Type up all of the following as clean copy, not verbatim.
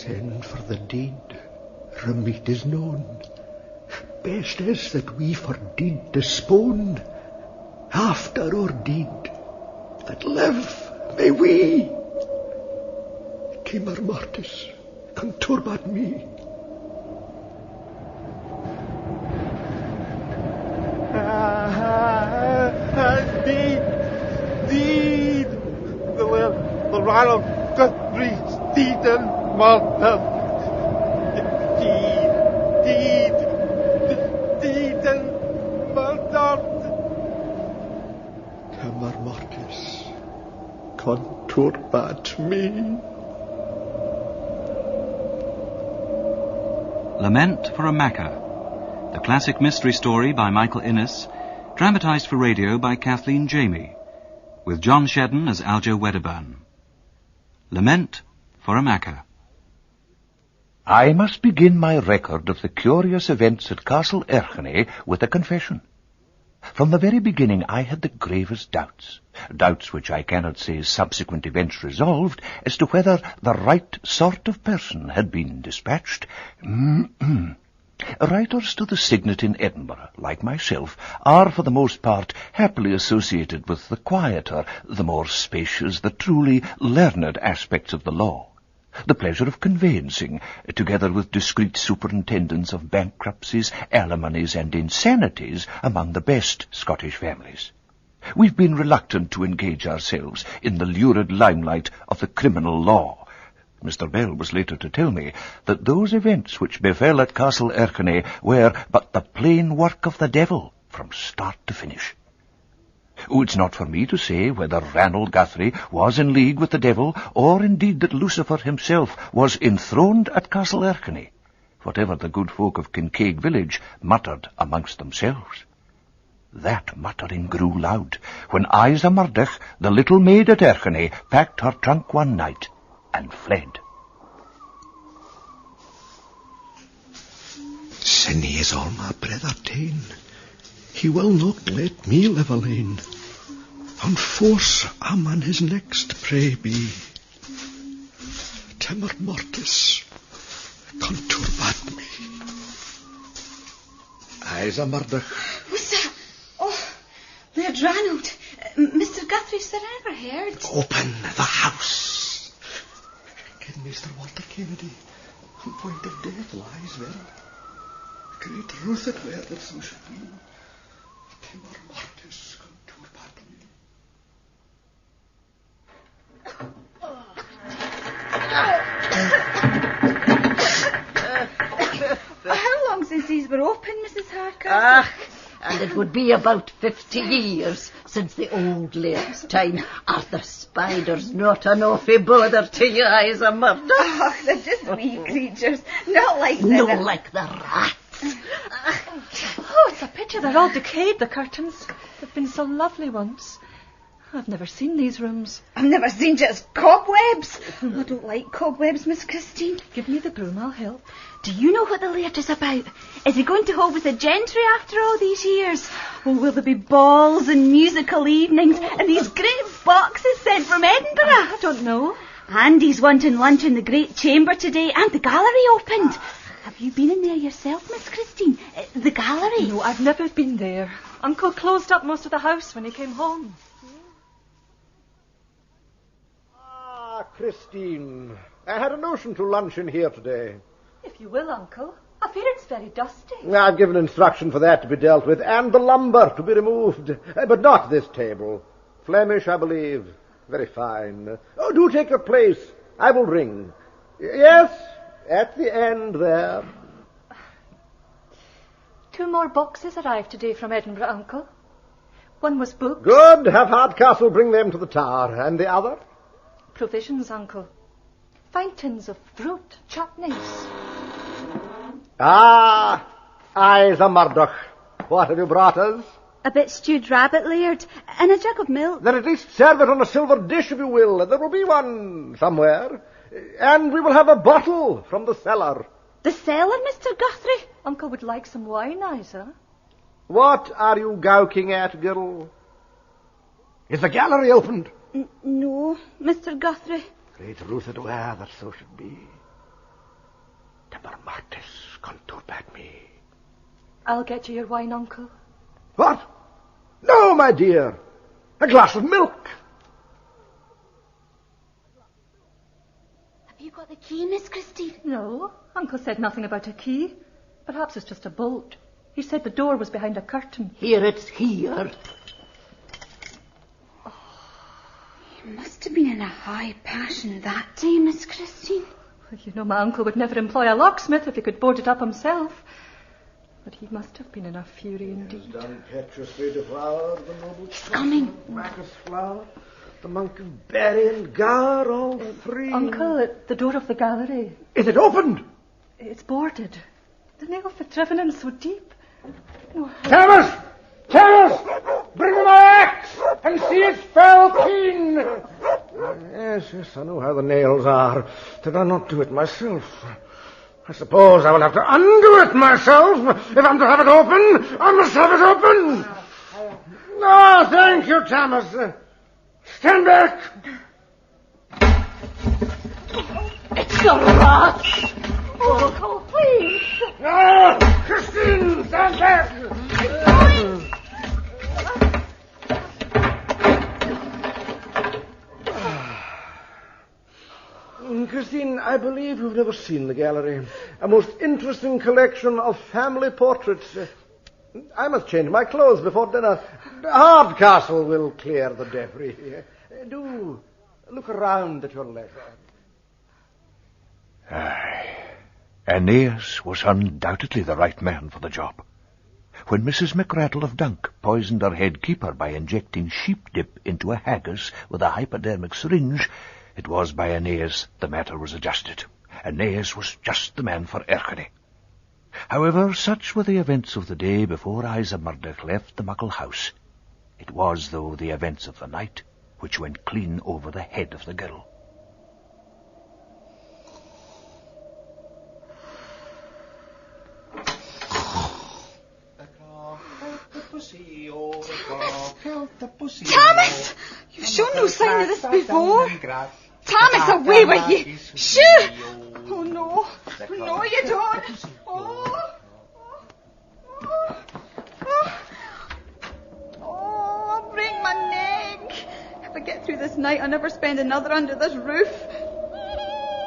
send for the deed, remit is known. Best is that we for deed dispone. After our deed, that live may we. Shimmer mortis, conturbat me. Deed, the Ronald Guthrie's deed and Malta. Deed and Malta. Shimmer mortis, conturbat me. Lament for a Macker, the classic mystery story by Michael Innes, dramatised for radio by Kathleen Jamie, with John Shedden as Aljo Wedderburn. Lament for a Macker. I must begin my record of the curious events at Castle Erchenay with a confession. From the very beginning I had the gravest doubts which I cannot say subsequent events resolved, as to whether the right sort of person had been dispatched. Writers to the Signet in Edinburgh, like myself, are for the most part happily associated with the quieter, the more spacious, the truly learned aspects of the law. The pleasure of conveyancing, together with discreet superintendence of bankruptcies, alimonies, and insanities among the best Scottish families. We've been reluctant to engage ourselves in the lurid limelight of the criminal law. Mr. Bell was later to tell me that those events which befell at Castle Erchenay were but the plain work of the devil from start to finish. It's not for me to say whether Ranald Guthrie was in league with the devil, or indeed that Lucifer himself was enthroned at Castle Erchenay, whatever the good folk of Kincaid village muttered amongst themselves. That muttering grew loud when Isa Murdoch, the little maid at Erchenay, packed her trunk one night and fled. Sin is all my brother ta'en. He will not let me live alone. On force am on his next prey be. Timor mortis, conturbat me. Isa Murdoch. What's that? Oh, Laird Ranald. Mr. Guthrie, sir, ever heard? Open the house. Kid Mr. Walter Kennedy, on point of death lies there. Great ruth it were that so should be. Timor mortis, conturbat me. How long since these were open, Mrs. Harker? And it would be about 50 years since the old laird's time. Are the spiders not an awful bother to you, Isa Murdoch? Oh, they're just wee creatures, not like the... No, like the rats. Oh, it's a pity they're all decayed, the curtains. They've been so lovely once. I've never seen these rooms. I've never seen just cobwebs. I don't like cobwebs, Miss Christine. Give me the broom, I'll help. Do you know what the laird is about? Is he going to hold with the gentry after all these years? Or will there be balls and musical evenings and these great boxes sent from Edinburgh? I don't know. And he's wanting lunch in the great chamber today and the gallery opened. Have you been in there yourself, Miss Christine? The gallery? No, I've never been there. Uncle closed up most of the house when he came home. Christine, I had a notion to lunch in here today. If you will, Uncle. I fear it's very dusty. I've given instruction for that to be dealt with, and the lumber to be removed. But not this table. Flemish, I believe. Very fine. Oh, do take your place. I will ring. Yes, at the end there. 2 more boxes arrived today from Edinburgh, Uncle. One was books. Good. Have Hardcastle bring them to the tower. And the other? Provisions, Uncle. Fine tins of fruit, chutneys. Isa Murdoch. What have you brought us? A bit stewed rabbit, Laird, and a jug of milk. Then at least serve it on a silver dish, if you will. There will be one somewhere. And we will have a bottle from the cellar. The cellar, Mr. Guthrie? Uncle would like some wine, Isa. What are you gawking at, girl? Is the gallery opened? No, Mr. Guthrie. Great ruth it were that so should be. Temper Martis, conturbat me. I'll get you your wine, Uncle. What? No, my dear. A glass of milk. Have you got the key, Miss Christine? No, Uncle said nothing about a key. Perhaps it's just a bolt. He said the door was behind a curtain. Here, it's here. He must have been in a high passion that day, Miss Christine. Well, you know, my uncle would never employ a locksmith if he could board it up himself. But he must have been in a fury indeed. Done Petrusly devoured the noble coming. Bacchus flower, the monk of Barry and Gar, all three. Uncle, at the door of the gallery. Is it opened? It's boarded. The nail fit driven in so deep. No, Thomas! Thomas! Bring me my axe and see its fell keen. Yes, I know how the nails are. Did I not do it myself? I suppose I will have to undo it myself. If I'm to have it open, I must have it open. No, thank you, Thomas. Stand back. It's the rats. Uncle, please. No, Christine, stand back. Christine, I believe you've never seen the gallery. A most interesting collection of family portraits. I must change my clothes before dinner. Hardcastle will clear the debris. Do look around at your leisure. Aye. Aeneas was undoubtedly the right man for the job. When Mrs. McRattle of Dunk poisoned her head keeper by injecting sheep dip into a haggis with a hypodermic syringe, it was by Aeneas the matter was adjusted. Aeneas was just the man for Erchine. However, such were the events of the day before Isa Murdoch left the muckle house. It was, though, the events of the night which went clean over the head of the girl. Thomas! You've shown no sign of this before. Thomas, away with you! Shoo! Oh, no. No, you don't. I'll break my neck. If I get through this night, I'll never spend another under this roof.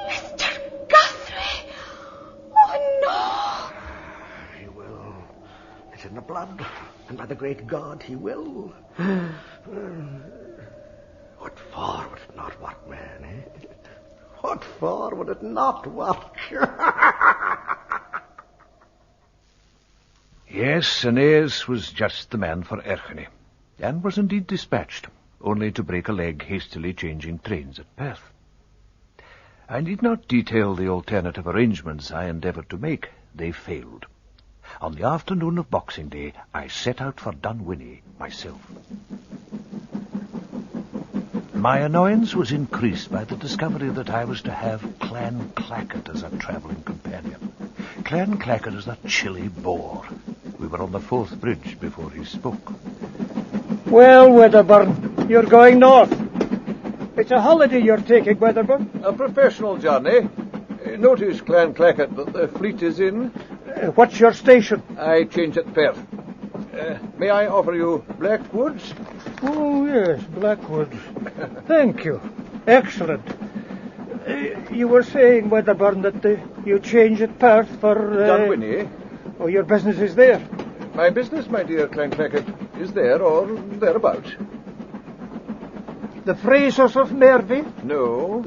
Mr. Guthrie! Oh, no! He will. It's in the blood, and by the great God he will. What for would it not work, man, eh? What for would it not work? Yes, Aeneas was just the man for Erchine, and was indeed dispatched, only to break a leg hastily changing trains at Perth. I need not detail the alternative arrangements I endeavoured to make. They failed. On the afternoon of Boxing Day, I set out for Dunwinnie myself. My annoyance was increased by the discovery that I was to have Clan Clackett as a travelling companion. Clan Clackett is that chilly bore. We were on the Forth Bridge before he spoke. Well, Wedderburn, you're going north. It's a holiday you're taking, Wedderburn. A professional journey. Notice, Clan Clackett, that the fleet is in. What's your station? I change at Perth. May I offer you Blackwoods? Oh, yes, Blackwood. Thank you. Excellent. You were saying, Wedderburn, that you change at Perth for... Dunwinnie. Oh, your business is there? My business, my dear Clan Clackett, is there or thereabouts. The Frasers of Mervey? No.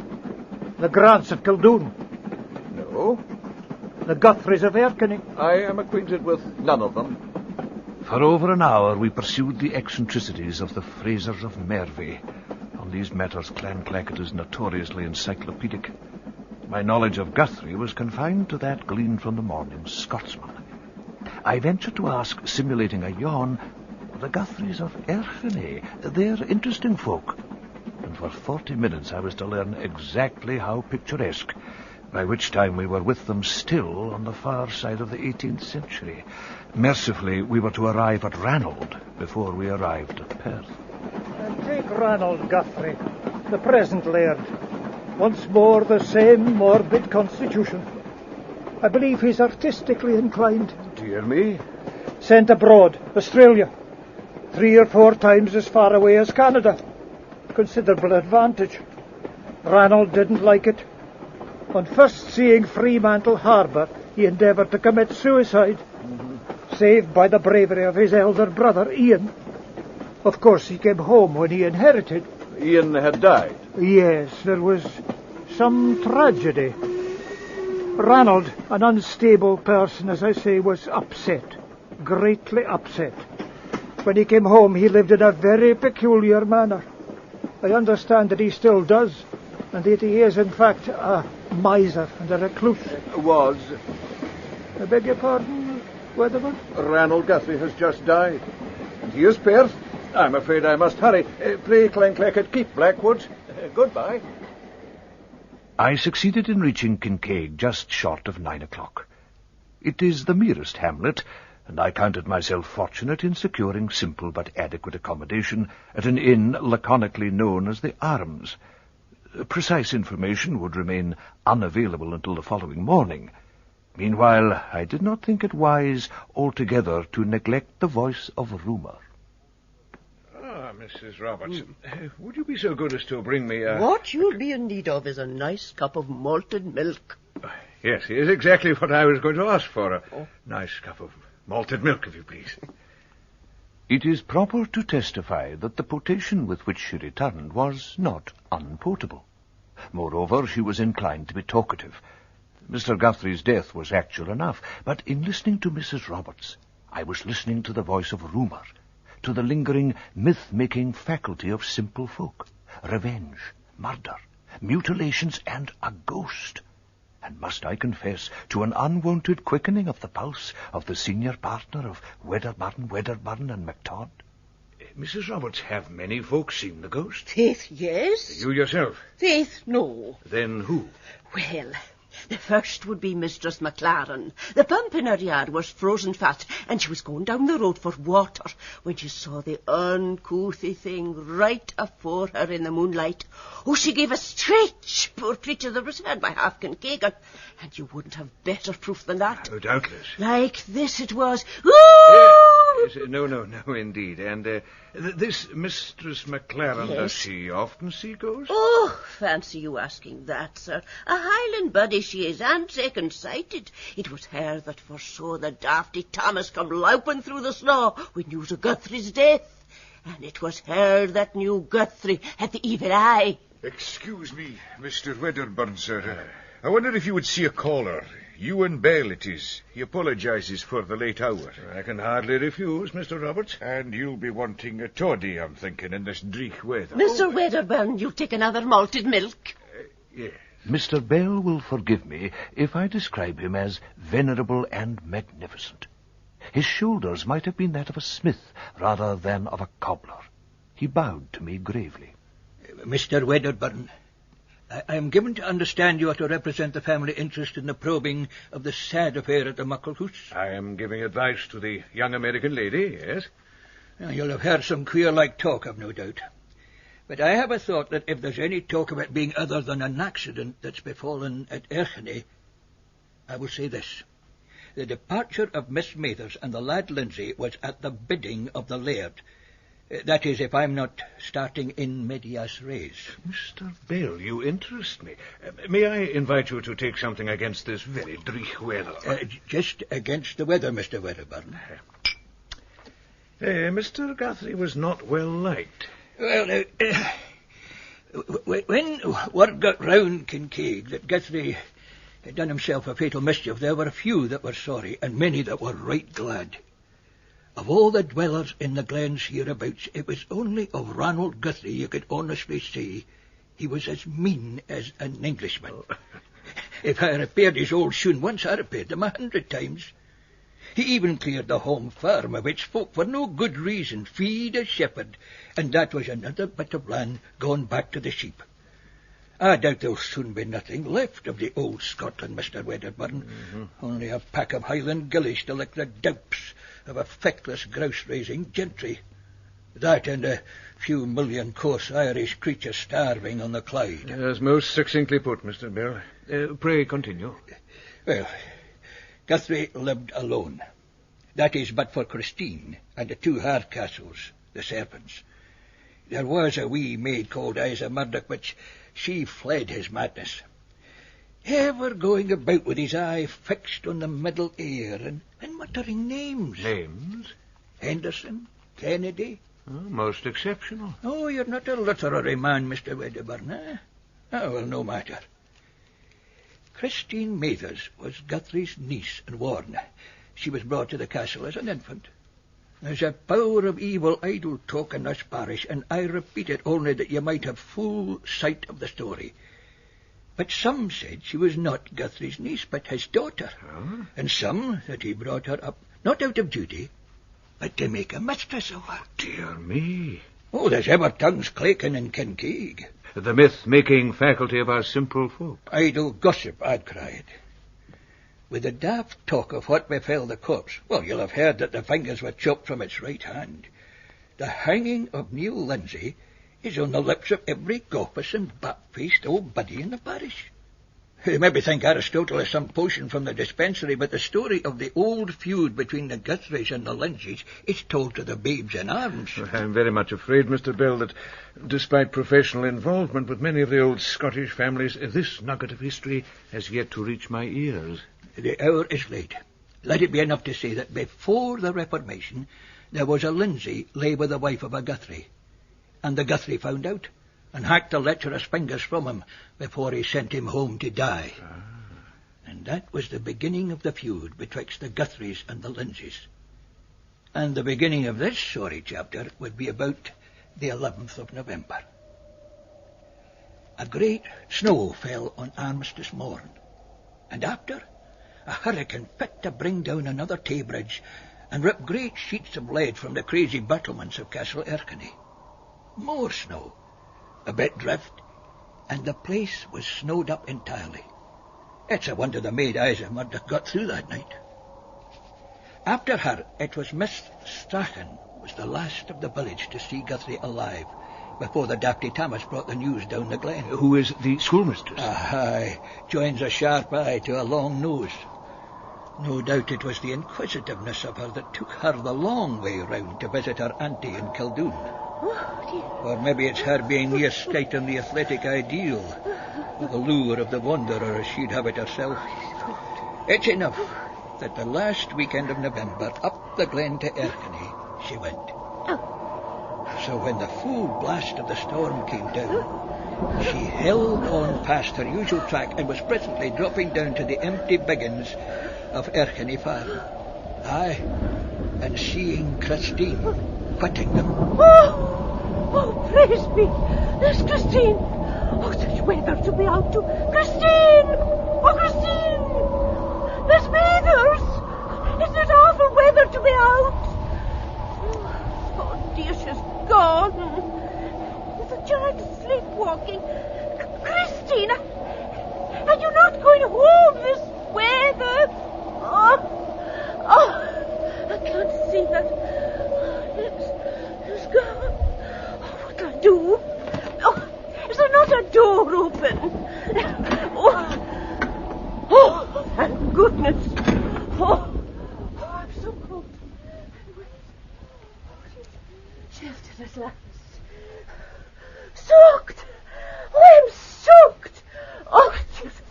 The Grants of Kildoon? No. The Guthries of Erskine? I am acquainted with none of them. For over an hour we pursued the eccentricities of the Frasers of Mervey. On these matters Clan Clackett is notoriously encyclopedic. My knowledge of Guthrie was confined to that gleaned from the Morning Scotsman. I ventured to ask, simulating a yawn, the Guthries of Erchine. They're interesting folk. And for 40 minutes I was to learn exactly how picturesque, by which time we were with them still on the far side of the 18th century. Mercifully, we were to arrive at Ranald before we arrived at Perth. And take Ranald Guthrie, the present laird. Once more the same morbid constitution. I believe he's artistically inclined. Dear me. Sent abroad, Australia. 3 or 4 times as far away as Canada. Considerable advantage. Ranald didn't like it. On first seeing Fremantle Harbour, he endeavoured to commit suicide. Saved by the bravery of his elder brother, Ian. Of course, he came home when he inherited. Ian had died. Yes, there was some tragedy. Ranald, an unstable person, as I say, was upset. Greatly upset. When he came home, he lived in a very peculiar manner. I understand that he still does, and that he is, in fact, a miser and a reclusive. Was. I beg your pardon, Weatherman? Ranald Guthrie has just died. And he is Perth. I'm afraid I must hurry. Pray, Clenclacket, keep Blackwood. Goodbye. I succeeded in reaching Kincaid just short of 9 o'clock. It is the merest hamlet, and I counted myself fortunate in securing simple but adequate accommodation at an inn laconically known as the Arms. Precise information would remain unavailable until the following morning. Meanwhile, I did not think it wise altogether to neglect the voice of rumour. Mrs. Robertson, would you be so good as to bring me a... What you'll be in need of is a nice cup of malted milk. Yes, it is exactly what I was going to ask for. A nice cup of malted milk, if you please. It is proper to testify that the potation with which she returned was not unpotable. Moreover, she was inclined to be talkative. Mr. Guthrie's death was actual enough, but in listening to Mrs. Roberts, I was listening to the voice of rumour, to the lingering myth-making faculty of simple folk, revenge, murder, mutilations, and a ghost, and must I confess, to an unwonted quickening of the pulse of the senior partner of Wedderburn and MacTodd. Mrs. Roberts, have many folks seen the ghost? Faith, yes. You yourself? Faith, no. Then who? Well, the first would be Mistress McLaren. The pump in her yard was frozen fast, and she was going down the road for water when she saw the uncouthy thing right afore her in the moonlight. Oh, she gave a stretch, poor creature, that was heard by half Kincaid, and you wouldn't have better proof than that. Oh, doubtless. Like this it was. Ooh! Yes, no, indeed. And this Mistress McLaren, Yes. does she often see ghosts? Oh, fancy you asking that, sir. A Highland body she is, and second-sighted. It was her that foresaw the dafty Thomas come louping through the snow with news of Guthrie's death. And it was her that knew Guthrie had the evil eye. Excuse me, Mr. Wedderburn, sir. I wonder if you would see a caller. Ewan Bell it is. He apologises for the late hour. I can hardly refuse, Mr. Roberts. And you'll be wanting a toddy, I'm thinking, in this dreich weather. Mr. Wedderburn, you'll take another malted milk. Yes. Mr. Bell will forgive me if I describe him as venerable and magnificent. His shoulders might have been that of a smith rather than of a cobbler. He bowed to me gravely. Mr. Wedderburn, I am given to understand you are to represent the family interest in the probing of the sad affair at the Mucklehouse. I am giving advice to the young American lady, yes. Now, you'll have heard some queer-like talk, I've no doubt. But I have a thought that if there's any talk of it being other than an accident that's befallen at Erchenay, I will say this. The departure of Miss Mathers and the lad Lindsay was at the bidding of the laird. That is, if I'm not starting in medias res. Mr. Bell, you interest me. May I invite you to take something against this very dreich weather? Just against the weather, Mr. Wedderburn. Mr. Guthrie was not well liked. Well, when word got round Kincaid that Guthrie had done himself a fatal mischief, there were a few that were sorry, and many that were right glad. Of all the dwellers in the glens hereabouts, it was only of Ranald Guthrie you could honestly say he was as mean as an Englishman. If I repaired his old shoon once, I repaired them 100 times. He even cleared the home farm of its folk for no good reason, feed a shepherd, and that was another bit of land gone back to the sheep. I doubt there'll soon be nothing left of the old Scotland, Mr. Wedderburn. Only a pack of Highland gillies to lick the doups of a feckless grouse-raising gentry. That and a few million coarse Irish creatures starving on the Clyde. Yes, most succinctly put, Mr. Bell. Pray continue. Well, Guthrie lived alone. That is, but for Christine and the 2 Hardcastles, the serpents. There was a wee maid called Isa Murdoch, but she fled his madness. Ever going about with his eye fixed on the middle air and muttering names. Names? Henderson, Kennedy. Oh, most exceptional. Oh, you're not a literary man, Mr. Wedderburn, eh? Oh, well, no matter. Christine Mathers was Guthrie's niece and ward. She was brought to the castle as an infant. There's a power of evil idle talk in this parish, and I repeat it only that you might have full sight of the story. But some said she was not Guthrie's niece, but his daughter. Oh? And some that he brought her up, not out of duty, but to make a mistress of her. Dear me. Oh, there's ever tongues claking in Kincaid. The myth-making faculty of our simple folk. Idle gossip, I'd cried. With the daft talk of what befell the corpse, well, you'll have heard that the fingers were chopped from its right hand. The hanging of Neil Lindsay is on the lips of every goppus and bat-faced old buddy in the parish. You maybe think Aristotle is some potion from the dispensary, but the story of the old feud between the Guthries and the Lindsays is told to the babes in arms. I'm very much afraid, Mr. Bill, that despite professional involvement with many of the old Scottish families, this nugget of history has yet to reach my ears. The hour is late. Let it be enough to say that before the Reformation there was a Lindsay lay with the wife of a Guthrie, and the Guthrie found out and hacked the lecherous fingers from him before he sent him home to die. And that was the beginning of the feud betwixt the Guthries and the Lindsays. And the beginning of this sorry chapter would be about the 11th of November. A great snow fell on Armistice morn, and after, a hurricane fit to bring down another Tay bridge and rip great sheets of lead from the crazy battlements of Castle Erskine. More snow, a bit drift, and the place was snowed up entirely. It's a wonder the maid Isa Murdoch got through that night. After her, it was Miss Strachan was the last of the village to see Guthrie alive, before the Dapty Thomas brought the news down the glen. Who is the schoolmistress? Aye, joins a sharp eye to a long nose. No doubt it was the inquisitiveness of her that took her the long way round to visit her auntie in Kildoon. Or maybe it's her being near sight on the athletic ideal, with the lure of the wanderer as she'd have it herself. It's enough that the last weekend of November up the glen to Erskine she went. So when the full blast of the storm came down, she held on past her usual track and was presently dropping down to the empty biggins of Erskine Farm. Aye, and seeing Christine quitting them. Oh, praise be! There's Christine! Oh, such weather to be out to! Christine! Oh, Christine! There's Mathers! Isn't it awful weather to be out? Oh, dear, she's gone. Is the child sleepwalking? Christine, are you not going home this weather? Oh, I can't see that. It's gone. Oh, what'll I do? Oh, is there not a door open? Oh, thank goodness. Oh, I'm so cold. Sheltered at last. Soaked. Oh, I'm soaked. Oh, Jesus.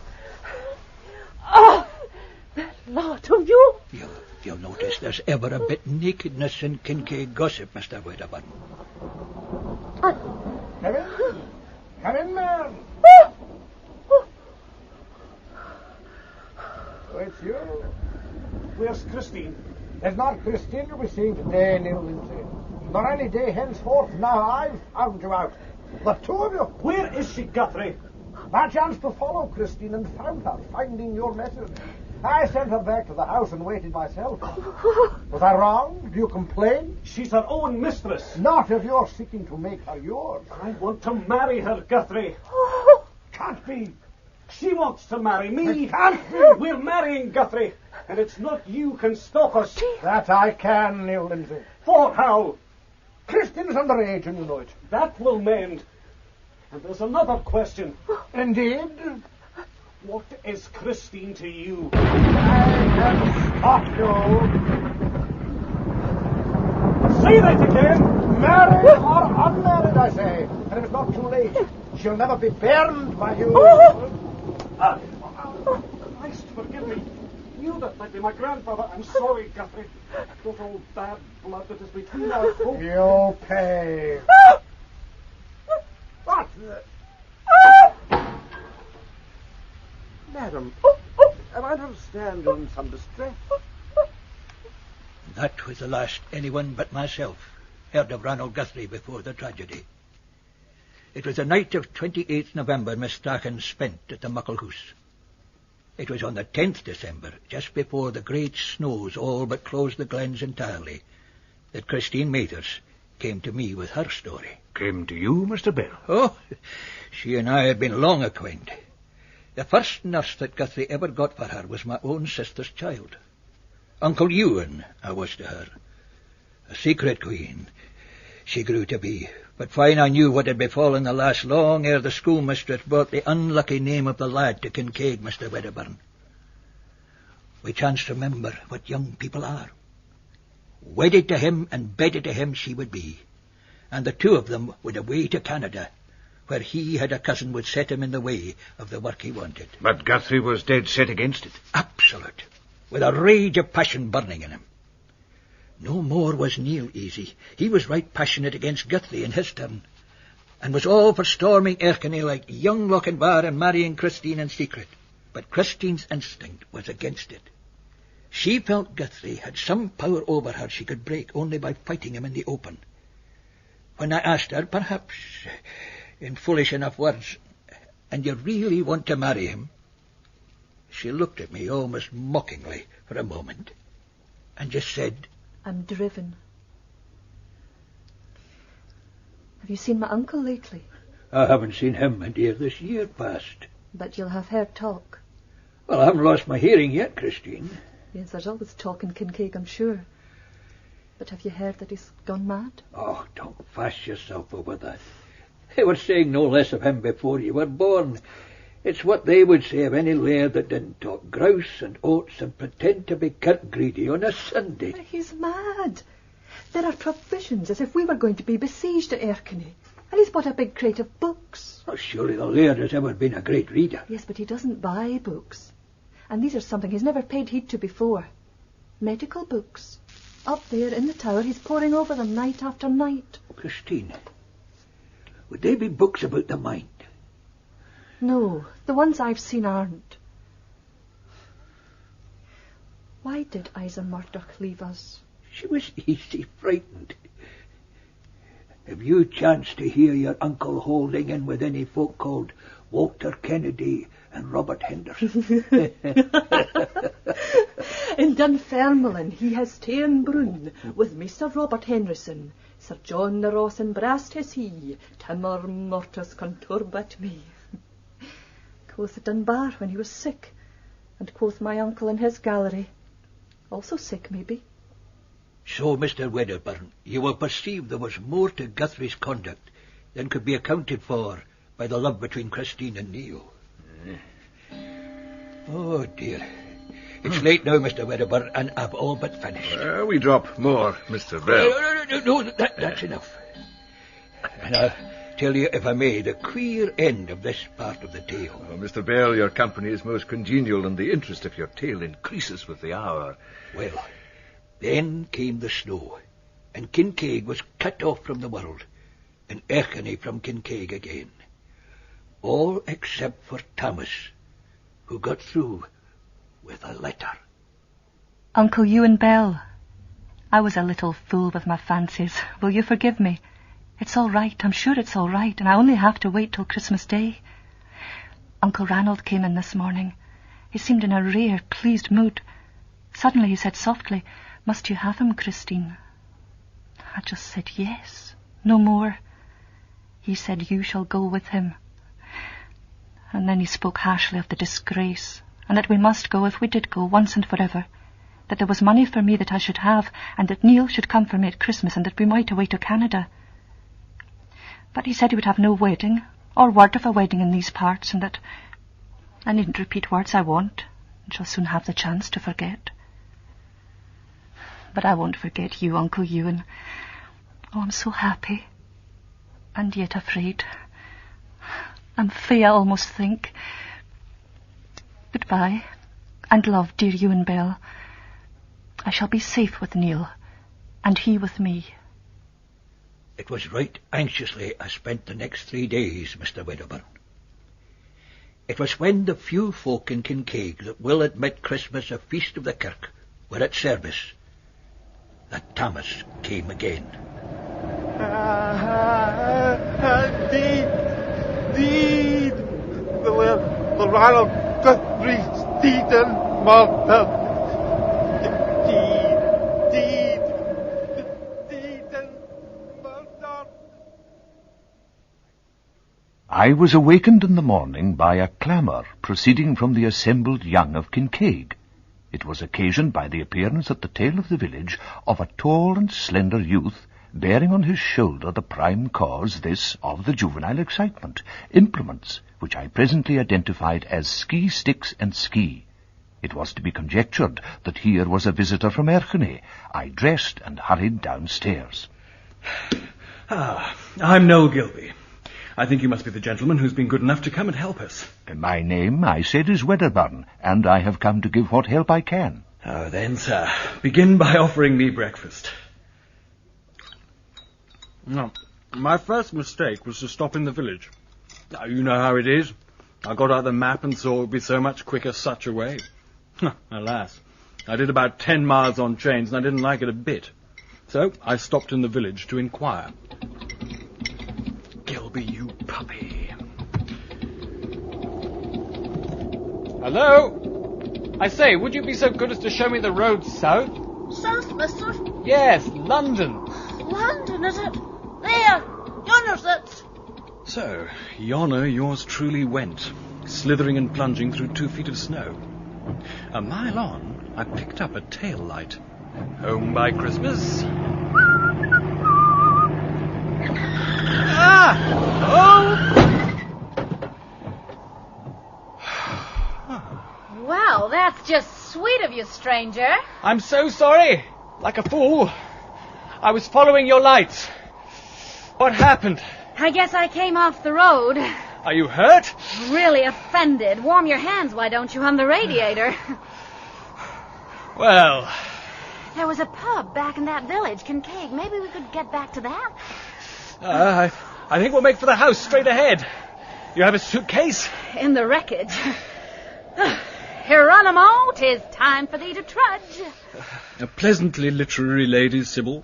Oh, that lot of you. You'll notice there's ever a bit nakedness in Kincaid gossip, Mr. Wedderburn. Come in. Come in, man. Oh, it's you. Where's Christine? It's not Christine you'll be seeing today, Neil Lindsay. Nor any day henceforth. Now I've found you out. The two of you. Where is she, Guthrie? I chanced to follow Christine and found her, finding your message. I sent her back to the house and waited myself. Was I wrong? Do you complain? She's her own mistress. Not if you're seeking to make her yours. I want to marry her, Guthrie. Can't be. She wants to marry me. It can't be. We're marrying, Guthrie, and it's not you can stop us. That I can, Neil Lindsay. For how? Christine's underage, and you know it. That will mend. And there's another question. Indeed? What is Christine to you? I can stop you. Say that again! Married or unmarried, I say. And if it's not too late, she'll never be burned by you. Christ, forgive me. You that might be my grandfather. I'm sorry, Guthrie. Not all bad blood that is between us. You pay. What? Madam, I understand you're in some distress. That was the last anyone but myself heard of Ranald Guthrie before the tragedy. It was the night of 28th November Miss Strachan spent at the Muckle Hoose. It was on the 10th December, just before the great snows all but closed the glens entirely, that Christine Mathers came to me with her story. Came to you, Mr. Bell? Oh, she and I had been long acquainted. The first nurse that Guthrie ever got for her was my own sister's child. Uncle Ewan, I was to her. A secret queen she grew to be, but fine I knew what had befallen the lass long ere the schoolmistress brought the unlucky name of the lad to Kincaid, Mr. Wedderburn. We chanced to remember what young people are. Wedded to him and bedded to him she would be, and the two of them would away to Canada, where he had a cousin would set him in the way of the work he wanted. But Guthrie was dead set against it. Absolute, with a rage of passion burning in him. No more was Neil easy. He was right passionate against Guthrie in his turn, and was all for storming Erskine like young Lochinvar and marrying Christine in secret. But Christine's instinct was against it. She felt Guthrie had some power over her she could break only by fighting him in the open. When I asked her, perhaps in foolish enough words, "And you really want to marry him?" she looked at me almost mockingly for a moment, and just said, "I'm driven." Have you seen my uncle lately? I haven't seen him, my dear, this year past. But you'll have heard talk. Well, I haven't lost my hearing yet, Christine. Yes, there's always talk in Kincaid, I'm sure. But have you heard that he's gone mad? Oh, don't fash yourself over that. They were saying no less of him before you were born. It's what they would say of any laird that didn't talk grouse and oats and pretend to be kirk greedy on a Sunday. But he's mad. There are provisions as if we were going to be besieged at Erskine. And he's bought a big crate of books. Oh, surely the laird has ever been a great reader. Yes, but he doesn't buy books. And these are something he's never paid heed to before. Medical books. Up there in the tower, he's poring over them night after night. Christine, would they be books about the mind? No, the ones I've seen aren't. Why did Isa Murdoch leave us? She was easy frightened. Have you chanced to hear your uncle holding in with any folk called Walter Kennedy and Robert Henderson? In Dunfermline he has ta'en brun with Mr. Robert Henderson. Sir John the Ross and brast his he, Timor mortis conturbat me. Quoth Dunbar when he was sick, and quoth my uncle in his gallery. Also sick, maybe. So, Mr. Wedderburn, you will perceive there was more to Guthrie's conduct than could be accounted for by the love between Christine and Neil. Oh, dear. It's late now, Mr. Wedderburn, and I've all but finished. We drop more, Mr. Bell. No, that's enough. And I'll tell you, if I may, the queer end of this part of the tale. Oh, Mr. Bell, your company is most congenial, and the interest of your tale increases with the hour. Well, then came the snow, and Kincaid was cut off from the world, and Erskine from Kincaid again. All except for Thomas, who got through with a letter. Uncle Ewan Bell, I was a little fool with my fancies. Will you forgive me? It's all right, I'm sure it's all right, and I only have to wait till Christmas Day. Uncle Ranald came in this morning. He seemed in a rare, pleased mood. Suddenly he said softly, "Must you have him, Christine?" I just said yes, no more. He said, "You shall go with him." And then he spoke harshly of the disgrace, and that we must go if we did go, once and forever. That there was money for me that I should have, and that Neil should come for me at Christmas, and that we might away to Canada. But he said he would have no wedding, or word of a wedding in these parts, and that... I needn't repeat words I won't, and shall soon have the chance to forget. But I won't forget you, Uncle Ewan. Oh, I'm so happy, and yet afraid. I'm fae, I almost think. Goodbye, and love, dear Ewan Bell. I shall be safe with Neil, and he with me. It was right anxiously I spent the next 3 days, Mr. Wedderburn. It was when the few folk in Kincaid that will admit Christmas a feast of the kirk were at service that Thomas came again. Deed, the Ronald Guthrie Stephen Malta. I was awakened in the morning by a clamour proceeding from the assembled young of Kincaid. It was occasioned by the appearance at the tail of the village of a tall and slender youth, bearing on his shoulder the prime cause, this, of the juvenile excitement, implements which I presently identified as ski-sticks and ski. It was to be conjectured that here was a visitor from Erchenay. I dressed and hurried downstairs. I'm Noel Gilby. I think you must be the gentleman who's been good enough to come and help us. My name, I said, is Wedderburn, and I have come to give what help I can. Oh, then, sir, begin by offering me breakfast. No, my first mistake was to stop in the village. Now, you know how it is. I got out the map and saw it would be so much quicker such a way. Alas, I did about 10 miles on trains and I didn't like it a bit. So I stopped in the village to inquire. Gilby, you puppy. Hello? I say, would you be so good as to show me the road south? South, mister? Yes, London. London, is it? There, yonder's it. So, yonder yours truly went, slithering and plunging through 2 feet of snow. A mile on, I picked up a tail light. Home by Christmas. Well, that's just sweet of you, stranger. I'm so sorry. Like a fool. I was following your lights. What happened? I guess I came off the road. Are you hurt? Really offended. Warm your hands, why don't you, on the radiator? Well... There was a pub back in that village, Kincaid. Maybe we could get back to that. I think we'll make for the house straight ahead. You have a suitcase? In the wreckage. Hieronymo, 'tis time for thee to trudge. A pleasantly literary lady, Sybil.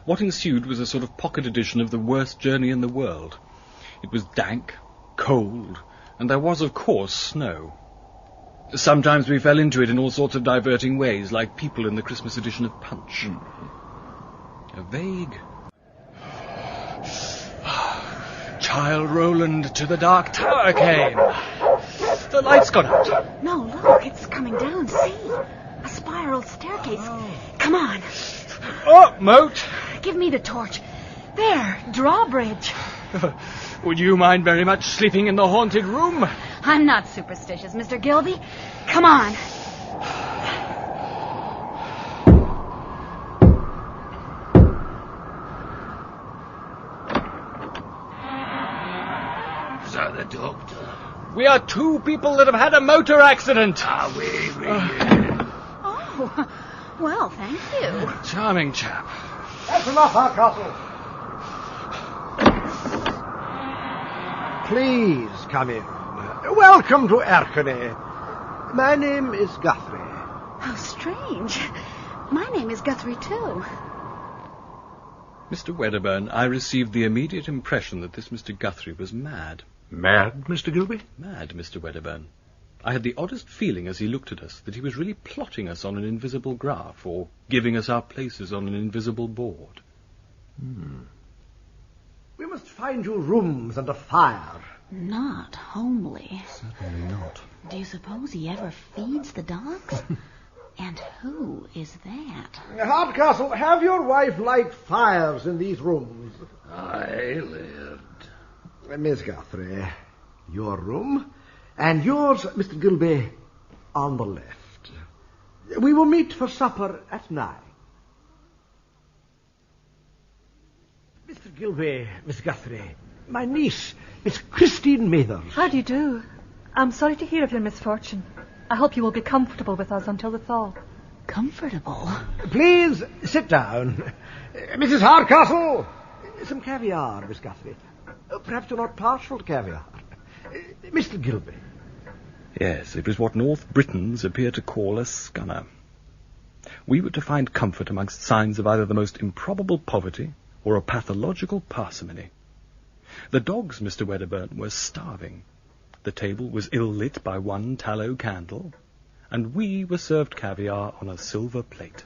What ensued was a sort of pocket edition of The Worst Journey in the World. It was dank, cold, and there was, of course, snow. Sometimes we fell into it in all sorts of diverting ways, like people in the Christmas edition of Punch. A vague... Child Roland to the Dark Tower came. The light's gone out. No, look, it's coming down. See? A spiral staircase. Oh. Come on. Oh, Moat. Give me the torch. There, drawbridge. Would you mind very much sleeping in the haunted room? I'm not superstitious, Mr. Gilby. Come on. Sir, the doctor. We are 2 people that have had a motor accident. Are we really? Oh, well, thank you. Charming chap. That's enough, Hardcastle. Please come in. Welcome to Erchenay. My name is Guthrie. How strange. My name is Guthrie, too. Mr. Wedderburn, I received the immediate impression that this Mr. Guthrie was mad. Mad, Mr. Gilby? Mad, Mr. Wedderburn. I had the oddest feeling as he looked at us that he was really plotting us on an invisible graph, or giving us our places on an invisible board. We must find you rooms and a fire. Not homely. Certainly not. Do you suppose he ever feeds the dogs? And who is that? Hardcastle, have your wife light fires in these rooms. Aye, laird. Miss Guthrie, your room. And yours, Mr. Gilby, on the left. We will meet for supper at 9. Mr. Gilby, Miss Guthrie, my niece, Miss Christine Mathers. How do you do? I'm sorry to hear of your misfortune. I hope you will be comfortable with us until the thaw. Comfortable? Please sit down. Mrs. Hardcastle, some caviar, Miss Guthrie. Perhaps you're not partial to caviar. Mr. Gilby. Yes, it was what North Britons appear to call a scunner. We were to find comfort amongst signs of either the most improbable poverty or a pathological parsimony. The dogs, Mr. Wedderburn, were starving. The table was ill-lit by one tallow candle, and we were served caviar on a silver plate.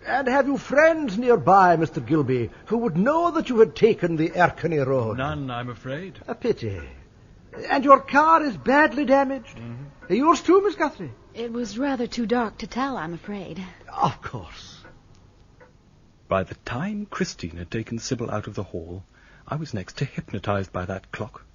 And have you friends nearby, Mr. Gilby, who would know that you had taken the Erkenny Road? None, I'm afraid. A pity. And your car is badly damaged? Mm-hmm. Yours too, Miss Guthrie? It was rather too dark to tell, I'm afraid. Of course. By the time Christine had taken Sybil out of the hall, I was next to hypnotized by that clock.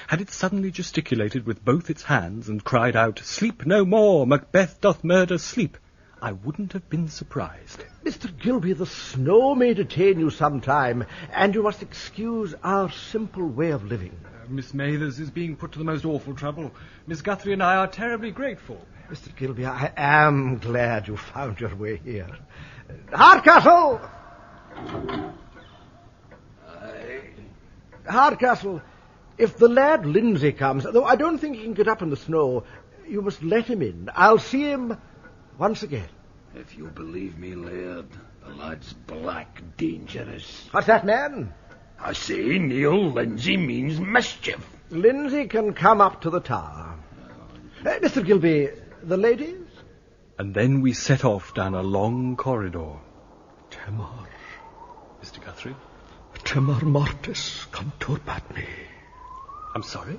Had it suddenly gesticulated with both its hands and cried out, "Sleep no more, Macbeth doth murder sleep," I wouldn't have been surprised. Mr. Gilby, the snow may detain you some time, and you must excuse our simple way of living. Miss Mathers is being put to the most awful trouble. Miss Guthrie and I are terribly grateful. Mr. Gilby, I am glad you found your way here. Hardcastle! Hardcastle, if the lad Lindsay comes, though I don't think he can get up in the snow, you must let him in. I'll see him once again. If you believe me, laird, the lad's black dangerous. What's that, man? I say Neil Lindsay means mischief. Lindsay can come up to the tower. Mr. Gilby, the ladies? And then we set off down a long corridor. Timor. Mr. Guthrie? Timor mortis conturbat me. I'm sorry?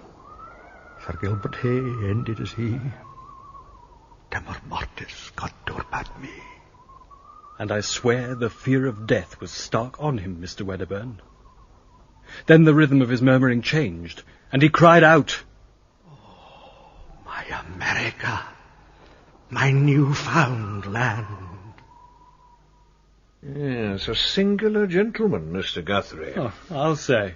Sir Gilbert Hay ended as he. Timor mortis conturbat me. And I swear the fear of death was stark on him, Mr. Wedderburn. Then the rhythm of his murmuring changed, and he cried out, "Oh, my America, my newfound land." Yes, a singular gentleman, Mr. Guthrie. Oh, I'll say.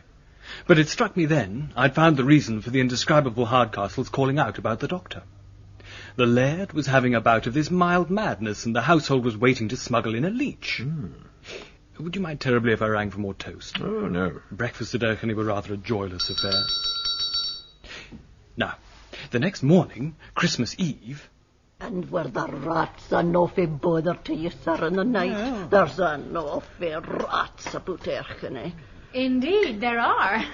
But it struck me then I'd found the reason for the indescribable Hardcastle's calling out about the doctor. The laird was having a bout of this mild madness, and the household was waiting to smuggle in a leech. Would you mind terribly if I rang for more toast? Oh, no. Breakfast at Erkenny were rather a joyless affair. Now, the next morning, Christmas Eve... And were the rats an awful bother to you, sir, in the night? Oh. There's an awful rats about Erkenny. Indeed, there are.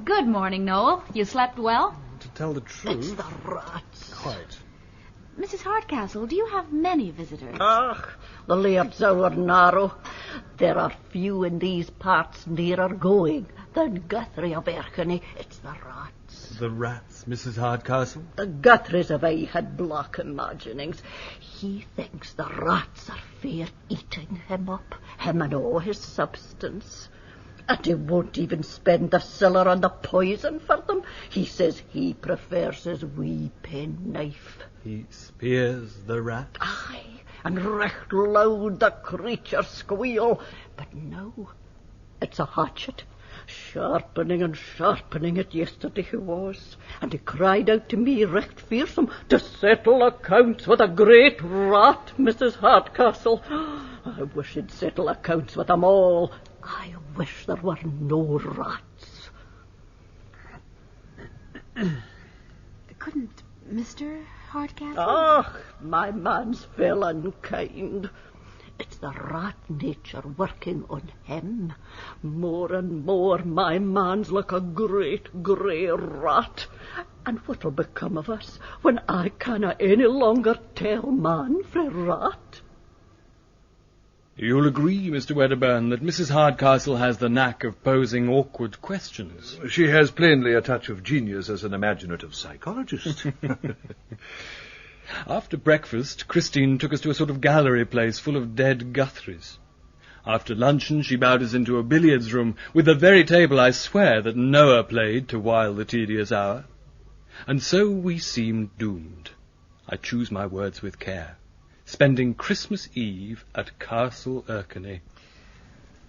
Good morning, Noel. You slept well? To tell the truth... It's the rats. Quite. Mrs. Hardcastle, do you have many visitors? The laird's hour narrow. There are few in these parts nearer going than Guthrie of Erkenny. It's the rats. The rats, Mrs. Hardcastle? The Guthries have had black imaginings. He thinks the rats are fair eating him up, him and all his substance. And he won't even spend the siller on the poison for them. He says he prefers his wee penknife. He spears the rat? Aye, and recht loud the creature squeal. But no, it's a hatchet. Sharpening and sharpening it yesterday he was. And he cried out to me recht fearsome to settle accounts with a great rat, Mrs. Hardcastle. I wish he'd settle accounts with them all. I wish there were no rats. Couldn't Mr. Hardcastle? My man's fell unkind. It's the rat nature working on him. More and more my man's like a great grey rat. And what'll become of us when I canna any longer tell man frae rat? You'll agree, Mr. Wedderburn, that Mrs. Hardcastle has the knack of posing awkward questions. She has plainly a touch of genius as an imaginative psychologist. After breakfast, Christine took us to a sort of gallery place full of dead Guthries. After luncheon, she bowed us into a billiards room with the very table, I swear, that Noah played to while the tedious hour. And so we seemed doomed. I choose my words with care. Spending Christmas Eve at Castle Erkenny.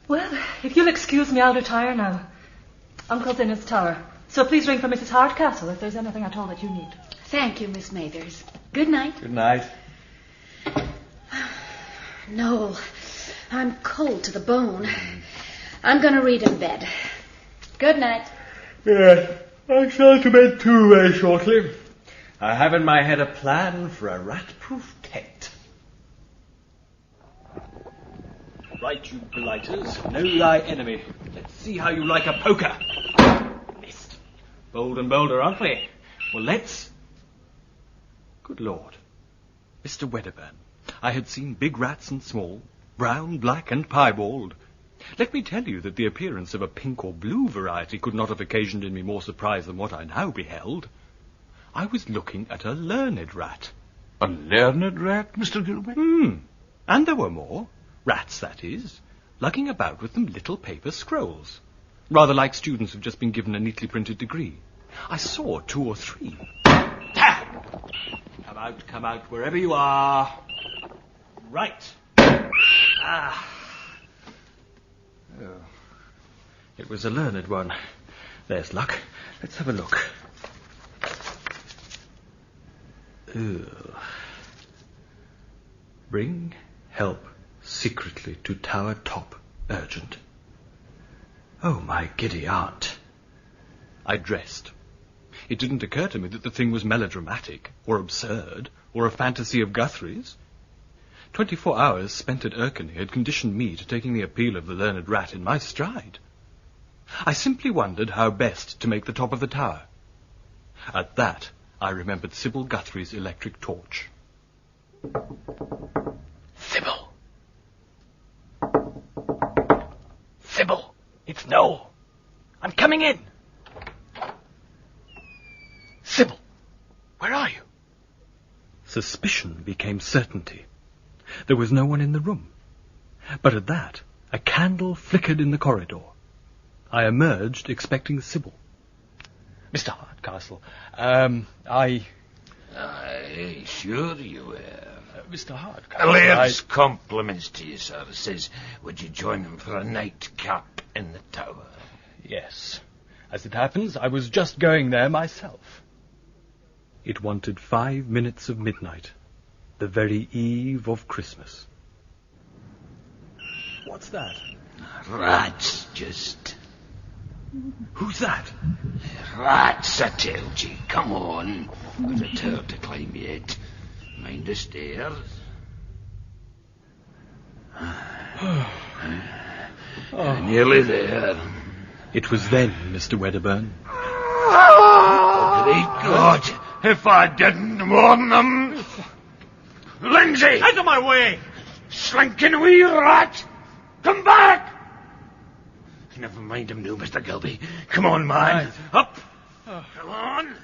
Well, if you'll excuse me, I'll retire now. Uncle's in his tower, so please ring for Mrs. Hardcastle if there's anything at all that you need. Thank you, Miss Mathers. Good night. Good night. Noel, I'm cold to the bone. I'm going to read in bed. Good night. Yes, I shall to bed too very shortly. I have in my head a plan for a rat-proof tent. Right, you blighters, know thy enemy. Let's see how you like a poker. Missed. Bold and bolder, aren't we? Well, let's... Good Lord. Mr. Wedderburn, I had seen big rats and small, brown, black, and piebald. Let me tell you that the appearance of a pink or blue variety could not have occasioned in me more surprise than what I now beheld. I was looking at a learned rat. A learned rat, Mr. Gilbert? And there were more. Rats, that is, lugging about with them little paper scrolls, rather like students who've just been given a neatly printed degree. I saw 2 or 3. Come out, wherever you are. Right. Oh. It was a learned one. There's luck. Let's have a look. Bring help secretly to tower top, urgent. Oh, my giddy aunt. I dressed. It didn't occur to me that the thing was melodramatic, or absurd, or a fantasy of Guthrie's. 24 hours spent at Erkenny had conditioned me to taking the appeal of the learned rat in my stride. I simply wondered how best to make the top of the tower. At that, I remembered Sybil Guthrie's electric torch. Sybil! Sybil! It's Noel! I'm coming in! Sybil! Where are you? Suspicion became certainty. There was no one in the room. But at that, a candle flickered in the corridor. I emerged expecting Sybil. Mr. Hardcastle, Aye, sure you were. Mr. Hardcastle, Laird's compliments to you, sir. Says, would you join him for a nightcap in the tower? Yes. As it happens, I was just going there myself. It wanted 5 minutes of midnight, the very eve of Christmas. What's that? Rats, just. Who's that? Rats, I told you. Come on. There's a tower to climb yet. Mind the stairs. Nearly there. It was then, Mr. Wedderburn. Oh, great God! If I didn't warn them! Lindsay! Out of my way! Slinking wee rat! Come back! Never mind him now, Mr. Gilby. Come on, man. Right. Up! Come on!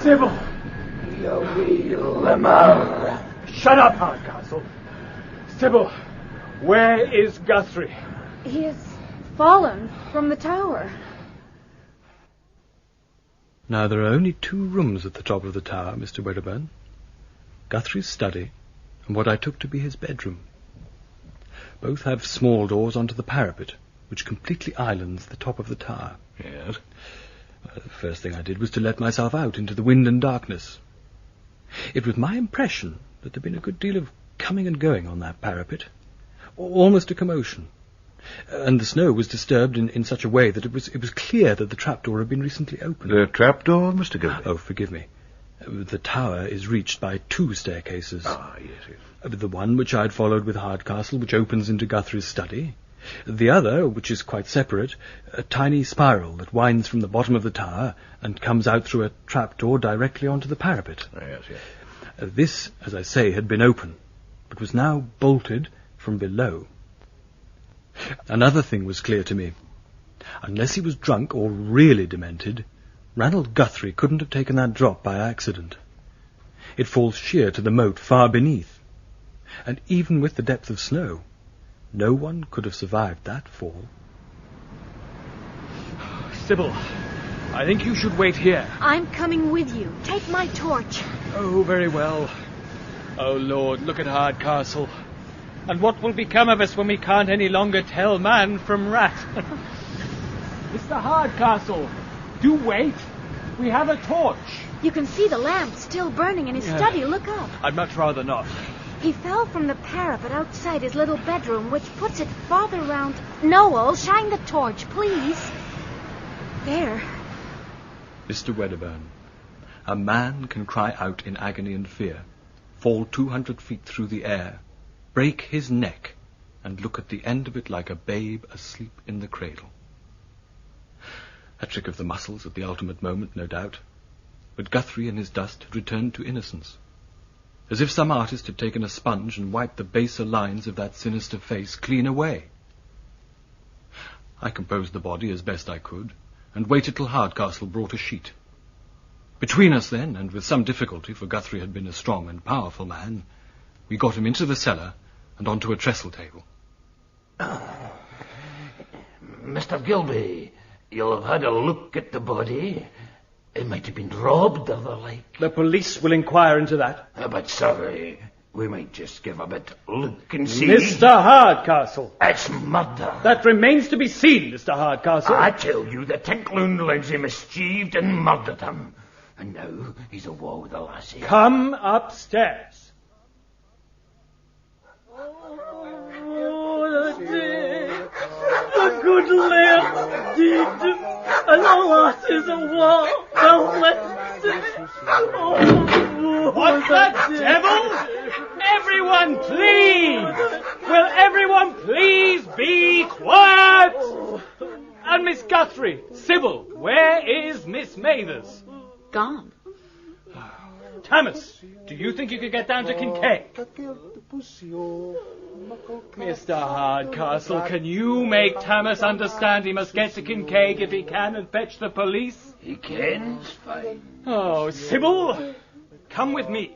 Sybil! You wee limmer! Shut up, Hardcastle. Sybil, where is Guthrie? He has fallen from the tower. Now, there are only 2 rooms at the top of the tower, Mr. Wedderburn. Guthrie's study and what I took to be his bedroom. Both have small doors onto the parapet, which completely islands the top of the tower. Yes? The first thing I did was to let myself out into the wind and darkness. It was my impression that there'd been a good deal of coming and going on that parapet, almost a commotion. And the snow was disturbed in such a way that it was clear that the trapdoor had been recently opened. The trapdoor, Mr. Gilby? Oh, forgive me. The tower is reached by 2 staircases. Ah, yes. The one which I had followed with Hardcastle, which opens into Guthrie's study. The other, which is quite separate, a tiny spiral that winds from the bottom of the tower and comes out through a trapdoor directly onto the parapet. Yes. This, as I say, had been open, but was now bolted from below. Another thing was clear to me. Unless he was drunk or really demented, Ranald Guthrie couldn't have taken that drop by accident. It falls sheer to the moat far beneath, and even with the depth of snow, no one could have survived that fall. Sybil, I think you should wait here. I'm coming with you. Take my torch. Oh, very well. Oh, Lord, look at Hardcastle. And what will become of us when we can't any longer tell man from rat? Mr. Hardcastle, do wait. We have a torch. You can see the lamp still burning in his study. Look up. I'd much rather not. He fell from the parapet outside his little bedroom, which puts it farther round. Noel, shine the torch, please. There. Mr. Wedderburn, a man can cry out in agony and fear, fall 200 feet through the air, break his neck, and look at the end of it like a babe asleep in the cradle. A trick of the muscles at the ultimate moment, no doubt. But Guthrie in his dust had returned to innocence. As if some artist had taken a sponge and wiped the baser lines of that sinister face clean away. I composed the body as best I could, and waited till Hardcastle brought a sheet. Between us then, and with some difficulty, for Guthrie had been a strong and powerful man, we got him into the cellar and onto a trestle table. Mr. Gilby, you'll have had a look at the body. It might have been robbed or the like. The police will inquire into that. But, sorry, we might just give a bit look and see. Mr. Hardcastle. It's murder. That remains to be seen, Mr. Hardcastle. I tell you, the Tinkloon Lindsay mischieved and murdered him. And now he's awa with the lassie. Come upstairs. The good laird did, and the lassie's awa, the left. What the devil? Everyone, please! Will everyone please be quiet? And Miss Guthrie, Sybil, where is Miss Mathers? Gone. Thomas, do you think you could get down to Kincaid? Mr. Hardcastle, can you make Thomas understand he must get to Kincaid if he can and fetch the police? He can, it's fine. Oh, Sybil, come with me.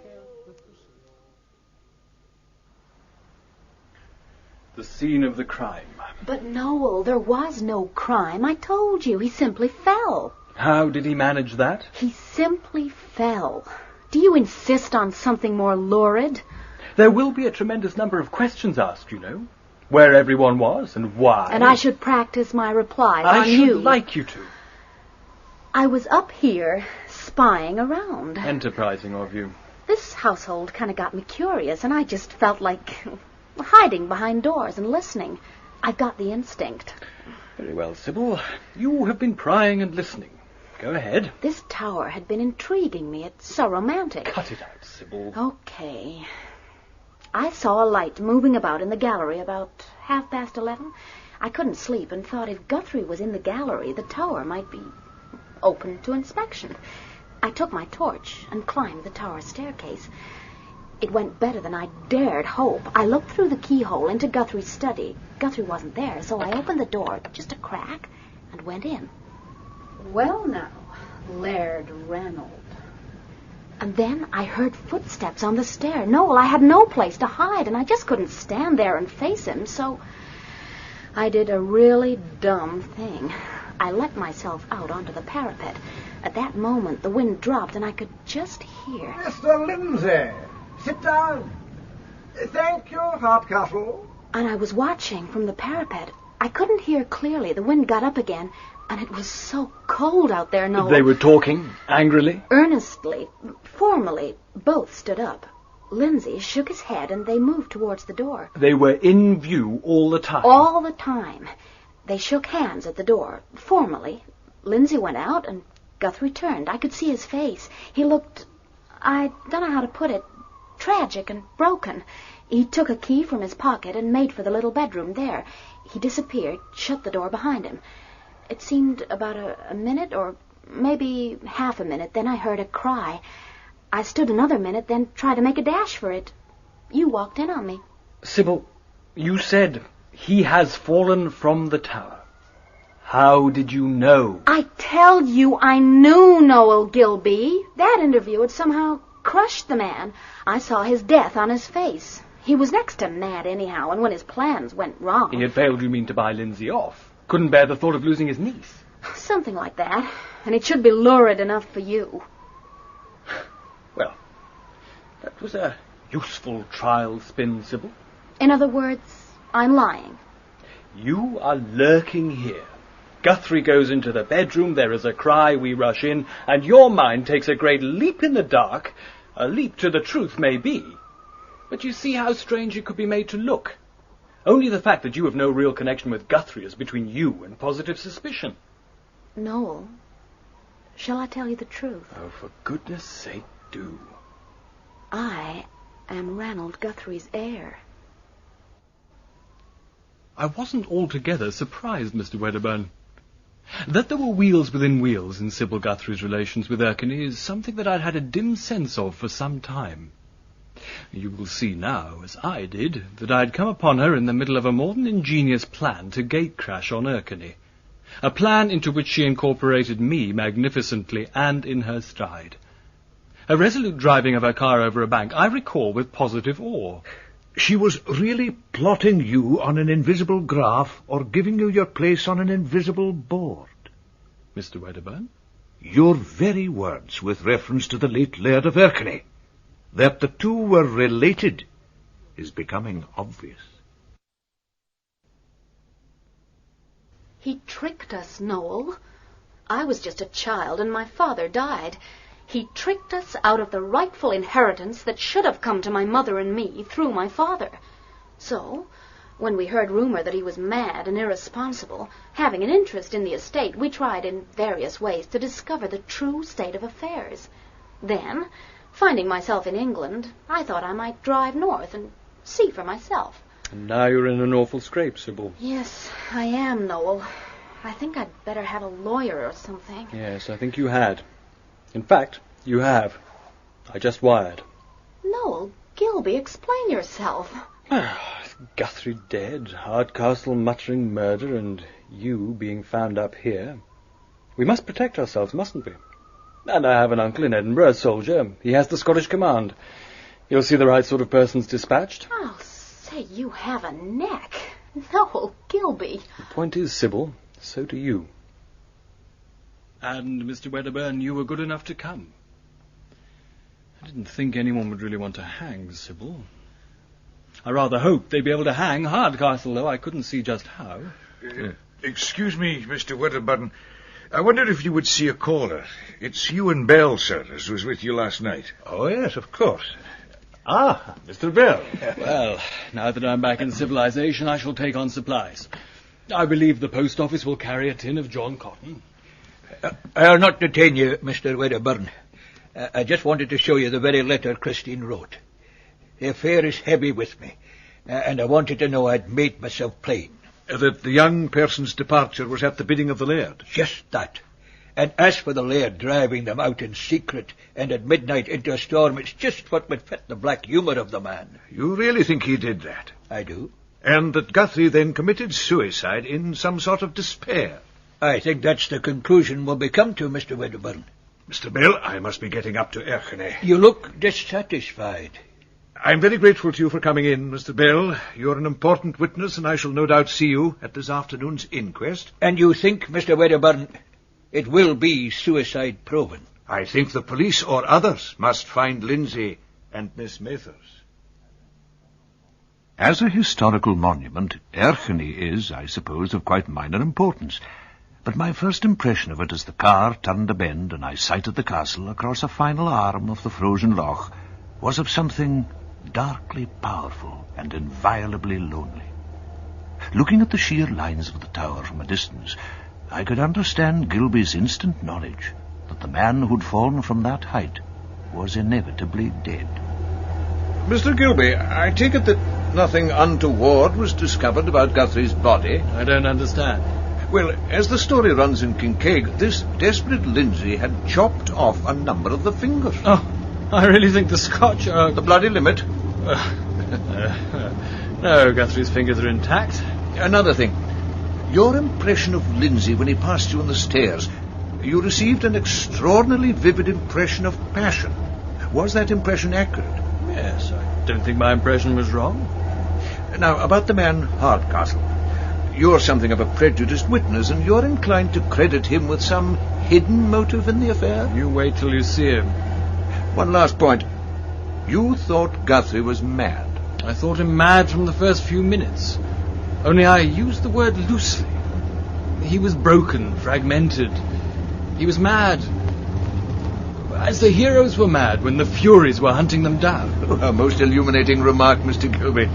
The scene of the crime. But Noel, there was no crime. I told you, he simply fell. How did he manage that? He simply fell. Do you insist on something more lurid? There will be a tremendous number of questions asked, you know. Where everyone was and why. And I should practice my replies on you. I should like you to. I was up here spying around. Enterprising of you. This household kind of got me curious, and I just felt like hiding behind doors and listening. I got the instinct. Very well, Sybil. You have been prying and listening. Go ahead. This tower had been intriguing me. It's so romantic. Cut it out, Sybil. Okay. I saw a light moving about in the gallery about 11:30. I couldn't sleep and thought if Guthrie was in the gallery, the tower might be open to inspection. I took my torch and climbed the tower staircase. It went better than I dared hope. I looked through the keyhole into Guthrie's study. Guthrie wasn't there, so I opened the door just a crack and went in. Well now, Laird Ranald. And then I heard footsteps on the stair. Noel, I had no place to hide, and I just couldn't stand there and face him, so I did a really dumb thing. I let myself out onto the parapet. At that moment, the wind dropped, and I could just hear... Mr. Lindsay, sit down. Thank you, Hardcastle. And I was watching from the parapet. I couldn't hear clearly. The wind got up again, and it was so cold out there, Noel. They were talking, angrily? Earnestly, formally, both stood up. Lindsay shook his head, and they moved towards the door. They were in view all the time? All the time. They shook hands at the door, formally. Lindsay went out, and Guthrie turned. I could see his face. He looked, I don't know how to put it, tragic and broken. He took a key from his pocket and made for the little bedroom there. He disappeared, shut the door behind him. It seemed about a minute or maybe half a minute. Then I heard a cry. I stood another minute, then tried to make a dash for it. You walked in on me. Sybil, you said he has fallen from the tower. How did you know? I tell you, I knew Noel Gilby. That interview had somehow crushed the man. I saw his death on his face. He was next to mad anyhow, and when his plans went wrong... He had failed, you mean, to buy Lindsay off? Couldn't bear the thought of losing his niece? Something like that. And it should be lurid enough for you. Well, that was a useful trial spin, Sybil. In other words, I'm lying. You are lurking here. Guthrie goes into the bedroom, there is a cry, we rush in, and your mind takes a great leap in the dark. A leap to the truth, maybe. But you see how strange it could be made to look. Only the fact that you have no real connection with Guthrie is between you and positive suspicion. Noel, shall I tell you the truth? Oh, for goodness sake, do. I am Ranald Guthrie's heir. I wasn't altogether surprised, Mr. Wedderburn. That there were wheels within wheels in Sybil Guthrie's relations with Erskine is something that I'd had a dim sense of for some time. You will see now, as I did, that I'd come upon her in the middle of a more than ingenious plan to gate-crash on Erskine. A plan into which she incorporated me magnificently and in her stride. A resolute driving of her car over a bank I recall with positive awe. She was really plotting you on an invisible graph or giving you your place on an invisible board. Mr. Wedderburn? Your very words with reference to the late Laird of Erskine. That the two were related is becoming obvious. He tricked us, Noel. I was just a child and my father died. He tricked us out of the rightful inheritance that should have come to my mother and me through my father. So, when we heard rumor that he was mad and irresponsible, having an interest in the estate, we tried in various ways to discover the true state of affairs. Then, finding myself in England, I thought I might drive north and see for myself. And now you're in an awful scrape, Sybil. Yes, I am, Noel. I think I'd better have a lawyer or something. Yes, I think you had. In fact, you have. I just wired. Noel, Gilby, explain yourself. Guthrie dead, Hardcastle muttering murder, and you being found up here. We must protect ourselves, mustn't we? And I have an uncle in Edinburgh, a soldier. He has the Scottish command. You'll see the right sort of persons dispatched. I'll say you have a neck. Noel Gilby. The point is, Sybil, so do you. And, Mr. Wedderburn, you were good enough to come. I didn't think anyone would really want to hang Sybil. I rather hoped they'd be able to hang Hardcastle, though I couldn't see just how. Excuse me, Mr. Wedderburn. I wonder if you would see a caller. It's Ewan Bell, sir, as was with you last night. Oh, yes, of course. Ah, Mr. Bell. Well, now that I'm back in civilization, I shall take on supplies. I believe the post office will carry a tin of John Cotton. I'll not detain you, Mr. Wedderburn. I just wanted to show you the very letter Christine wrote. The affair is heavy with me, and I wanted to know I'd made myself plain. That the young person's departure was at the bidding of the laird? Just that. And as for the laird driving them out in secret and at midnight into a storm, it's just what would fit the black humour of the man. You really think he did that? I do. And that Guthrie then committed suicide in some sort of despair? I think that's the conclusion we'll be come to, Mr. Wedderburn. Mr. Bell, I must be getting up to Erskine. You look dissatisfied. I'm very grateful to you for coming in, Mr. Bell. You're an important witness, and I shall no doubt see you at this afternoon's inquest. And you think, Mr. Wedderburn, it will be suicide proven? I think the police or others must find Lindsay and Miss Mathers. As a historical monument, Erskine is, I suppose, of quite minor importance. But my first impression of it as the car turned a bend and I sighted the castle across a final arm of the frozen loch was of something darkly powerful and inviolably lonely. Looking at the sheer lines of the tower from a distance, I could understand Gilby's instant knowledge that the man who'd fallen from that height was inevitably dead. Mr. Gilby, I take it that nothing untoward was discovered about Guthrie's body? I don't understand. Well, as the story runs in Kincaig, this desperate Lindsay had chopped off a number of the fingers. Oh, I really think the Scotch are... The bloody limit? No, Guthrie's fingers are intact. Another thing. Your impression of Lindsay when he passed you on the stairs, you received an extraordinarily vivid impression of passion. Was that impression accurate? Yes, I don't think my impression was wrong. Now, about the man Hardcastle. You're something of a prejudiced witness, and you're inclined to credit him with some hidden motive in the affair? You wait till you see him. One last point. You thought Guthrie was mad. I thought him mad from the first few minutes. Only I used the word loosely. He was broken, fragmented. He was mad. As the heroes were mad when the Furies were hunting them down. Oh, a most illuminating remark, Mr. Gilby.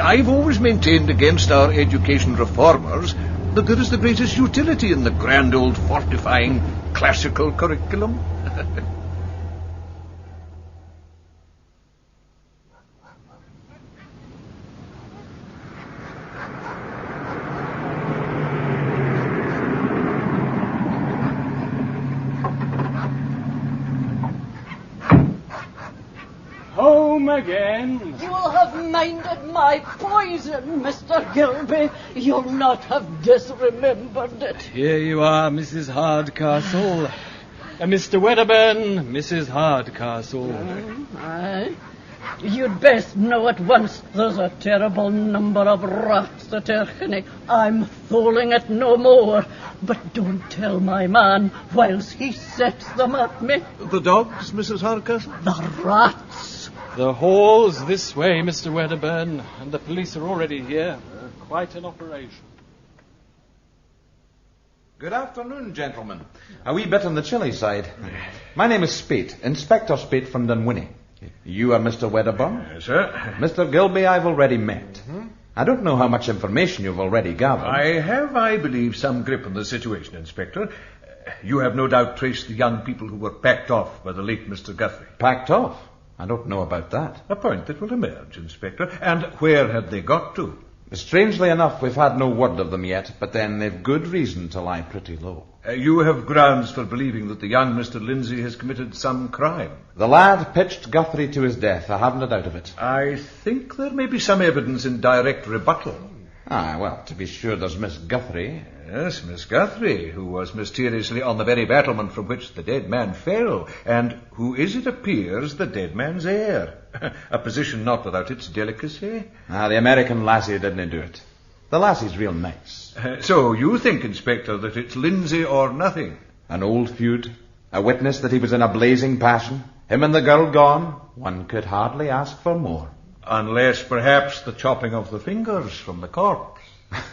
I've always maintained against our education reformers that there is the greatest utility in the grand old fortifying classical curriculum. Home again. You'll have minded my poison, Mr. Gilby. You'll not have disremembered it. Here you are, Mrs. Hardcastle. Mr. Wedderburn, Mrs. Hardcastle. Aye. You'd best know at once there's a terrible number of rats at Erchenny. I'm fooling it no more. But don't tell my man whilst he sets them at me. The dogs, Mrs. Hardcastle? The rats. The hall's this way, Mr. Wedderburn, and the police are already here. Quite an operation. Good afternoon, gentlemen. A wee bit on the chilly side. My name is Spate, Inspector Spate from Dunwinnie. You are Mr. Wedderburn? Yes, sir. Mr. Gilby I've already met. I don't know how much information you've already gathered. I have, I believe, some grip on the situation, Inspector. You have no doubt traced the young people who were packed off by the late Mr. Guthrie. Packed off? I don't know about that. A point that will emerge, Inspector. And where had they got to? Strangely enough, we've had no word of them yet, but then they've good reason to lie pretty low. You have grounds for believing that the young Mr. Lindsay has committed some crime. The lad pitched Guthrie to his death, I haven't a doubt of it. I think there may be some evidence in direct rebuttal. Ah, well, to be sure, there's Miss Guthrie. Yes, Miss Guthrie, who was mysteriously on the very battlement from which the dead man fell, and who is, it appears, the dead man's heir. A position not without its delicacy. Ah, the American lassie didn't do it. The lassie's real nice. So you think, Inspector, that it's Lindsay or nothing? An old feud, a witness that he was in a blazing passion, him and the girl gone. One could hardly ask for more. Unless, perhaps, the chopping of the fingers from the corpse.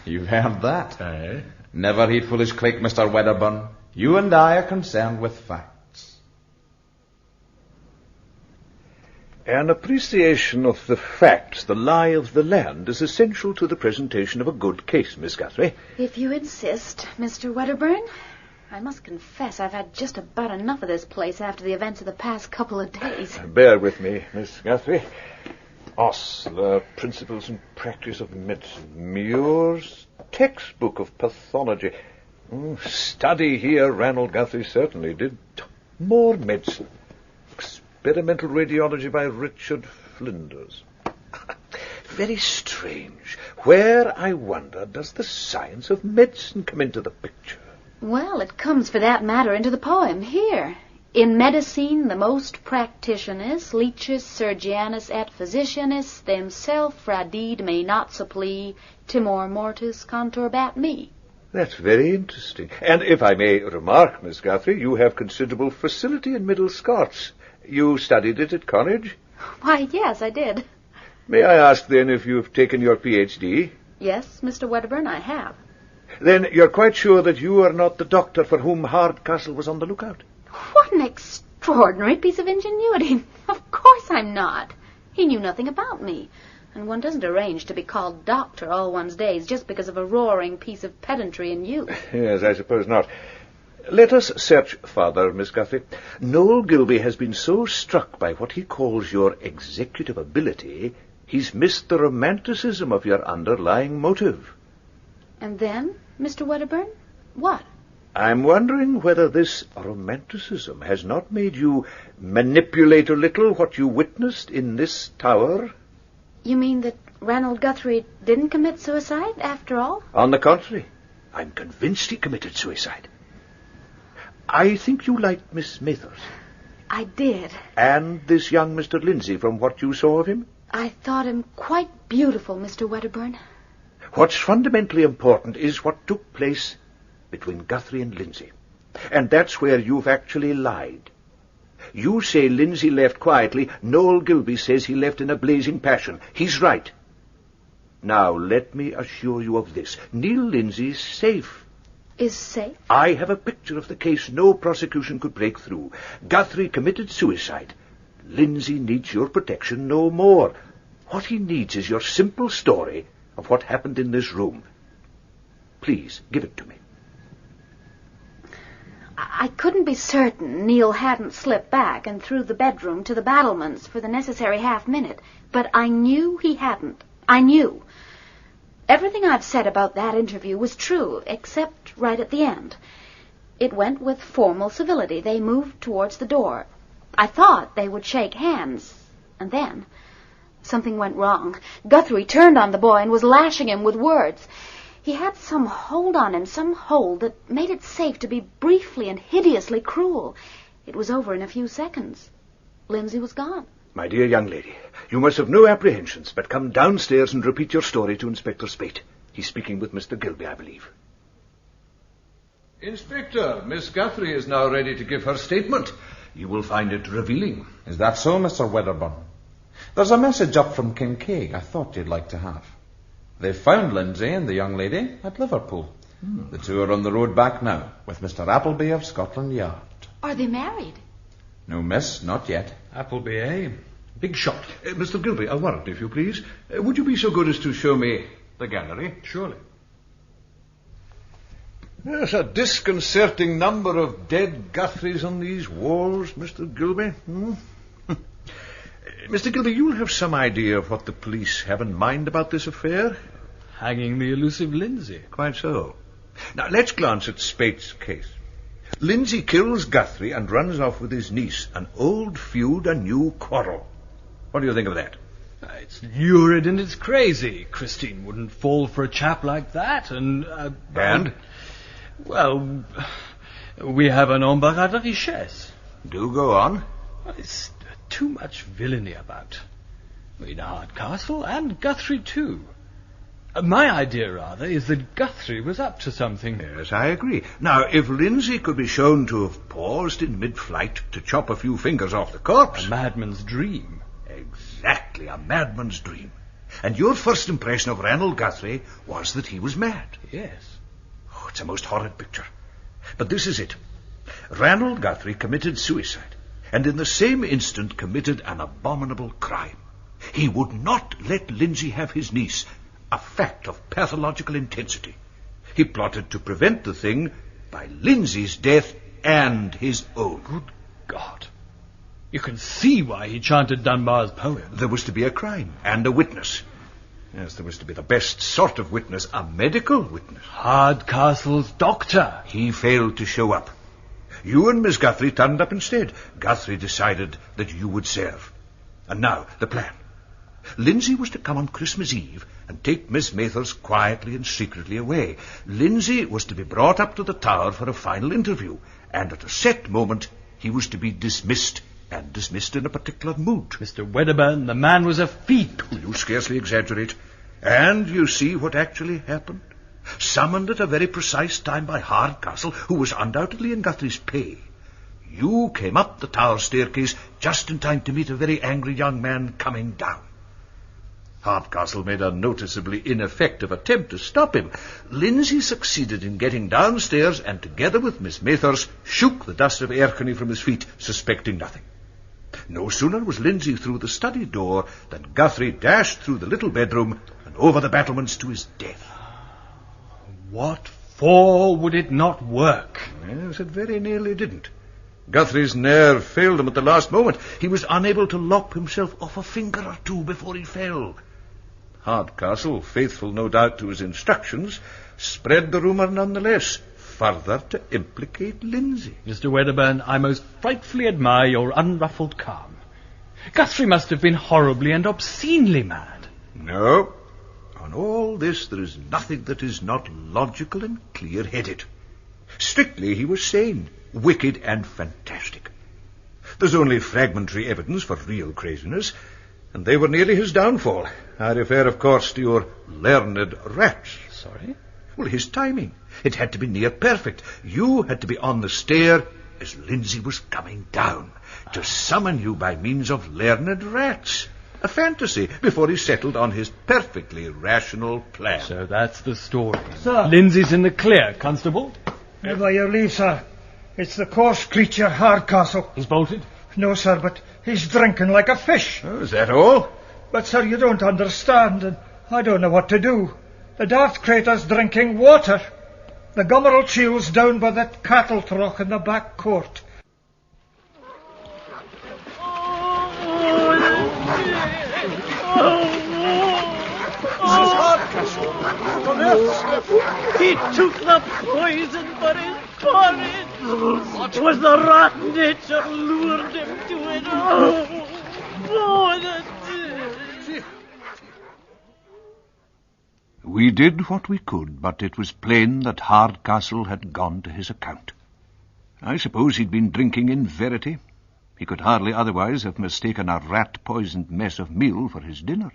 You've heard that? Aye. Never heed foolish click, Mr. Wedderburn. You and I are concerned with facts. An appreciation of the facts, the lie of the land, is essential to the presentation of a good case, Miss Guthrie. If you insist, Mr. Wedderburn. I must confess I've had just about enough of this place after the events of the past couple of days. Bear with me, Miss Guthrie. Osler, Principles and Practice of Medicine. Muir's Textbook of Pathology. Study here, Ranald Guthrie certainly did. More medicine. Experimental Radiology by Richard Flinders. Very strange. Where, I wonder, does the science of medicine come into the picture? Well, it comes, for that matter, into the poem here. In medicine, the most practitioners, leeches, surgeonus et physicianus, themself radid may not supply, timor mortis conturbat me. That's very interesting. And if I may remark, Miss Guthrie, you have considerable facility in Middle Scots. You studied it at college? Why, yes, I did. May I ask, then, if you've taken your Ph.D.? Yes, Mr. Wedderburn, I have. Then you're quite sure that you are not the doctor for whom Hardcastle was on the lookout? What an extraordinary piece of ingenuity. Of course I'm not. He knew nothing about me. And one doesn't arrange to be called doctor all one's days just because of a roaring piece of pedantry in youth. Yes, I suppose not. Let us search further, Miss Guthrie. Noel Gilby has been so struck by what he calls your executive ability, he's missed the romanticism of your underlying motive. And then, Mr. Wedderburn, what? I'm wondering whether this romanticism has not made you manipulate a little what you witnessed in this tower. You mean that Ranald Guthrie didn't commit suicide, after all? On the contrary, I'm convinced he committed suicide. I think you liked Miss Mathers. I did. And this young Mr. Lindsay, from what you saw of him? I thought him quite beautiful, Mr. Wedderburn. What's fundamentally important is what took place between Guthrie and Lindsay. And that's where you've actually lied. You say Lindsay left quietly. Noel Gilby says he left in a blazing passion. He's right. Now, let me assure you of this. Neil Lindsay's safe. Is safe? I have a picture of the case no prosecution could break through. Guthrie committed suicide. Lindsay needs your protection no more. What he needs is your simple story of what happened in this room. Please, give it to me. I couldn't be certain Neil hadn't slipped back and through the bedroom to the battlements for the necessary half-minute, but I knew he hadn't. I knew. Everything I've said about that interview was true, except right at the end. It went with formal civility. They moved towards the door. I thought they would shake hands, and then something went wrong. Guthrie turned on the boy and was lashing him with words. He had some hold on him, some hold that made it safe to be briefly and hideously cruel. It was over in a few seconds. Lindsay was gone. My dear young lady, you must have no apprehensions, but come downstairs and repeat your story to Inspector Spate. He's speaking with Mr. Gilby, I believe. Inspector, Miss Guthrie is now ready to give her statement. You will find it revealing. Is that so, Mr. Wedderburn? There's a message up from Kincaid I thought you'd like to have. They've found Lindsay and the young lady at Liverpool. The two are on the road back now, with Mr. Appleby of Scotland Yard. Are they married? No, miss, not yet. Appleby, eh? Big shot. Mr. Gilby, a warrant, if you please. Would you be so good as to show me the gallery? Surely. There's a disconcerting number of dead Guthries on these walls, Mr. Gilby. Mr. Gilby, you'll have some idea of what the police have in mind about this affair? Hanging the elusive Lindsay. Quite so. Now, let's glance at Spate's case. Lindsay kills Guthrie and runs off with his niece. An old feud, a new quarrel. What do you think of that? It's lurid and it's crazy. Christine wouldn't fall for a chap like that, and... Well, we have an embarras de richesse. Do go on. It's too much villainy about. In Hardcastle, and Guthrie too. My idea, rather, is that Guthrie was up to something. Yes, I agree. Now, if Lindsay could be shown to have paused in mid-flight to chop a few fingers off the corpse... A madman's dream. Exactly, a madman's dream. And your first impression of Ranald Guthrie was that he was mad. Yes. Oh, it's a most horrid picture. But this is it. Ranald Guthrie committed suicide, and in the same instant committed an abominable crime. He would not let Lindsay have his niece, a fact of pathological intensity. He plotted to prevent the thing by Lindsay's death and his own. Good God. You can see why he chanted Dunbar's poem. There was to be a crime and a witness. Yes, there was to be the best sort of witness, a medical witness. Hardcastle's doctor. He failed to show up. You and Miss Guthrie turned up instead. Guthrie decided that you would serve. And now, the plan. Lindsay was to come on Christmas Eve and take Miss Mathers quietly and secretly away. Lindsay was to be brought up to the tower for a final interview, and at a set moment he was to be dismissed, and dismissed in a particular mood. Mr. Wedderburn, the man was a thief. You scarcely exaggerate. And you see what actually happened? Summoned at a very precise time by Hardcastle, who was undoubtedly in Guthrie's pay. You came up the tower staircase just in time to meet a very angry young man coming down. Hardcastle made a noticeably ineffective attempt to stop him. Lindsay succeeded in getting downstairs and, together with Miss Mathers, shook the dust of Erskine from his feet, suspecting nothing. No sooner was Lindsay through the study door than Guthrie dashed through the little bedroom and over the battlements to his death. What for would it not work? Yes, it very nearly didn't. Guthrie's nerve failed him at the last moment. He was unable to lop himself off a finger or two before he fell. Hardcastle, faithful no doubt to his instructions, spread the rumour nonetheless, further to implicate Lindsay. Mr. Wedderburn, I most frightfully admire your unruffled calm. Guthrie must have been horribly and obscenely mad. No. On all this there is nothing that is not logical and clear-headed. Strictly he was sane, wicked and fantastic. There's only fragmentary evidence for real craziness. and they were nearly his downfall. I refer, of course, to your learned rats. Sorry? Well, his timing. It had to be near perfect. You had to be on the stair as Lindsay was coming down, to summon you by means of learned rats. A fantasy before he settled on his perfectly rational plan. So that's the story. Sir. Lindsay's in the clear, Constable. By your leave, sir. It's the coarse creature, Hardcastle. He's bolted? No, sir, but he's drinking like a fish. Oh, is that all? But, sir, you don't understand, and I don't know what to do. The daft crater's drinking water. The Gomeril chill's down by that cattle trough in the back court. Mrs. Hardcastle, on earth. He took the poison for his porridge. What was the rotten nature lured him to it? We did what we could, but it was plain that Hardcastle had gone to his account. I suppose he'd been drinking in verity. He could hardly otherwise have mistaken a rat-poisoned mess of meal for his dinner.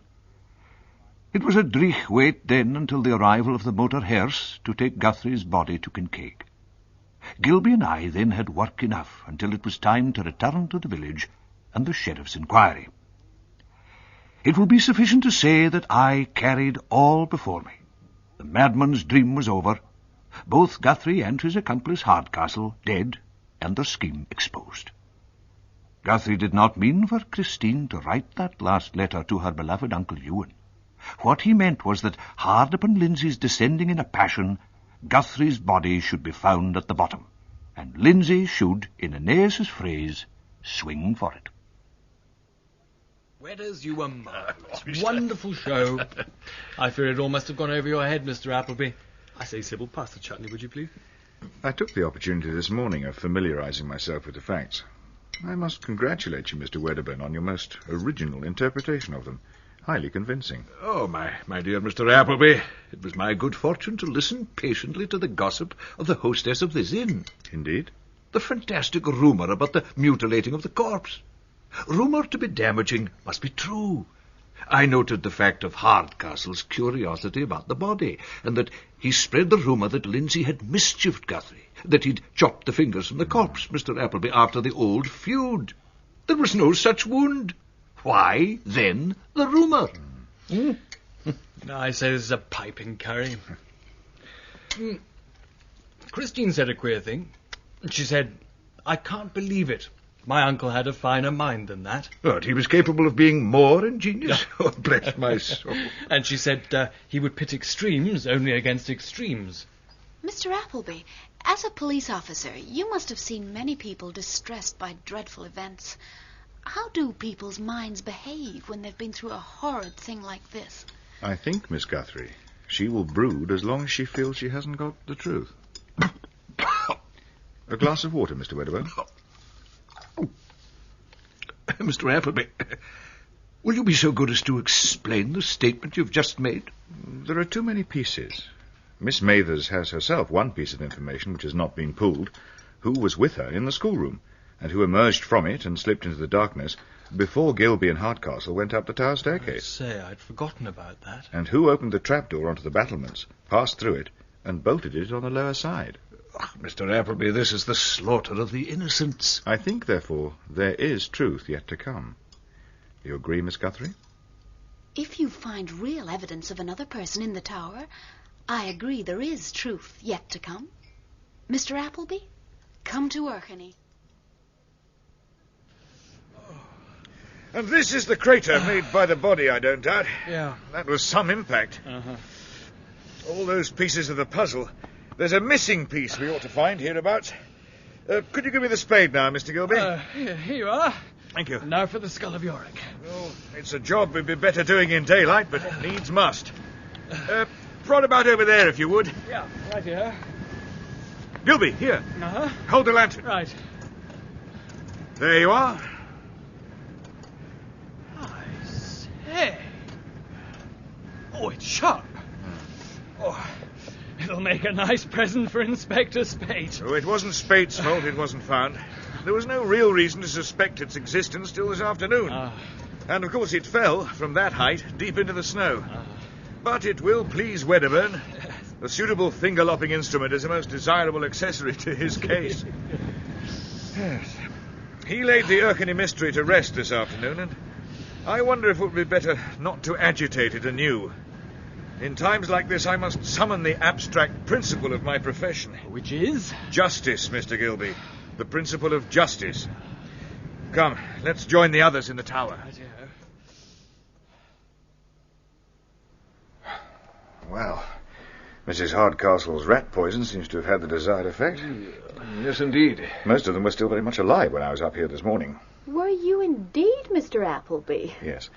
It was a dreich wait then until the arrival of the motor hearse to take Guthrie's body to Kincaig. Gilby and I then had work enough until it was time to return to the village and the sheriff's inquiry. It will be sufficient to say that I carried all before me. The madman's dream was over, both Guthrie and his accomplice Hardcastle dead, and the scheme exposed. Guthrie did not mean for Christine to write that last letter to her beloved Uncle Ewan. What he meant was that, hard upon Lindsay's descending in a passion, Guthrie's body should be found at the bottom, and Lindsay should, in Aeneas's phrase, swing for it. Wedders, you were marvellous. Wonderful show. I fear it all must have gone over your head, Mr. Appleby. I say, Sybil, pass the chutney, would you please? I took the opportunity this morning of familiarising myself with the facts. I must congratulate you, Mr. Wedderburn, on your most original interpretation of them. Highly convincing. Oh, my dear Mr. Appleby, it was my good fortune to listen patiently to the gossip of the hostess of this inn. Indeed? The fantastic rumour about the mutilating of the corpse. Rumour to be damaging must be true. I noted the fact of Hardcastle's curiosity about the body, and that he spread the rumour that Lindsay had mischieved Guthrie, that he'd chopped the fingers from the corpse, Mr. Appleby, after the old feud. There was no such wound. Why, then, the rumour? I say this is a piping curry. Christine said a queer thing. She said, "I can't believe it. My uncle had a finer mind than that." But he was capable of being more ingenious. Oh, bless my soul. And she said he would pit extremes only against extremes. Mr. Appleby, as a police officer, you must have seen many people distressed by dreadful events. How do people's minds behave when they've been through a horrid thing like this? I think, Miss Guthrie, she will brood as long as she feels she hasn't got the truth. A glass of water, Mr. Wedderburn. Mr. Appleby, will you be so good as to explain the statement you've just made? There are too many pieces. Miss Mathers has herself one piece of information which has not been pooled. Who was with her in the schoolroom, and who emerged from it and slipped into the darkness before Gilby and Hardcastle went up the tower staircase. I'd forgotten about that. And who opened the trapdoor onto the battlements, passed through it, and bolted it on the lower side. Mr. Appleby, this is the slaughter of the innocents. I think, therefore, there is truth yet to come. You agree, Miss Guthrie? If you find real evidence of another person in the tower, I agree there is truth yet to come. Mr. Appleby, come to Urcheney. And this is the crater made by the body, I don't doubt. Yeah. That was some impact. Uh-huh. All those pieces of the puzzle. There's a missing piece we ought to find hereabouts. Could you give me the spade now, Mr. Gilby? Here you are. Thank you. Now for the skull of Yorick. Oh, it's a job we'd be better doing in daylight, but needs must. Prod about over there, if you would. Yeah, right here. Gilby, here. Uh-huh. Hold the lantern. Right. There you are. Hey. Oh, it's sharp. Oh, it'll make a nice present for Inspector Spate. Oh, it wasn't Spate's fault it wasn't found. There was no real reason to suspect its existence till this afternoon. And, of course, it fell from that height deep into the snow. But it will please Wedderburn. A suitable finger-lopping instrument is a most desirable accessory to his case. Yes. He laid the Erskine mystery to rest this afternoon, and I wonder if it would be better not to agitate it anew. In times like this, I must summon the abstract principle of my profession. Which is? Justice, Mr. Gilby. The principle of justice. Come, let's join the others in the tower. Well, Mrs. Hardcastle's rat poison seems to have had the desired effect. Yes, indeed. Most of them were still very much alive when I was up here this morning. Were you indeed, Mr. Appleby? Yes.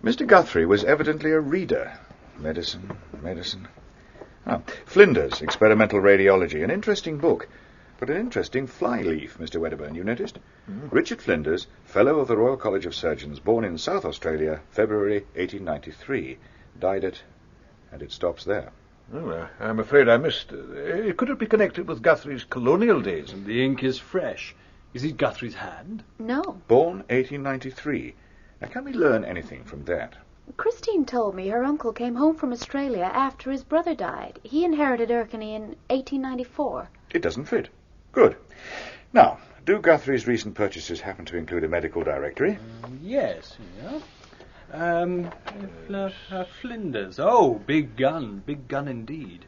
Mr. Guthrie was evidently a reader. Medicine. Flinders, Experimental Radiology. An interesting book, but an interesting flyleaf, Mr. Wedderburn, you noticed? Richard Flinders, Fellow of the Royal College of Surgeons, born in South Australia, February 1893. Died at... and it stops there. Oh, I'm afraid I missed. Could it be connected with Guthrie's colonial days? And the ink is fresh. Is it Guthrie's hand? No. Born 1893. Now, can we learn anything from that? Christine told me her uncle came home from Australia after his brother died. He inherited Erskine in 1894. It doesn't fit. Good. Now, do Guthrie's recent purchases happen to include a medical directory? Yes, Flinders. Oh, big gun indeed.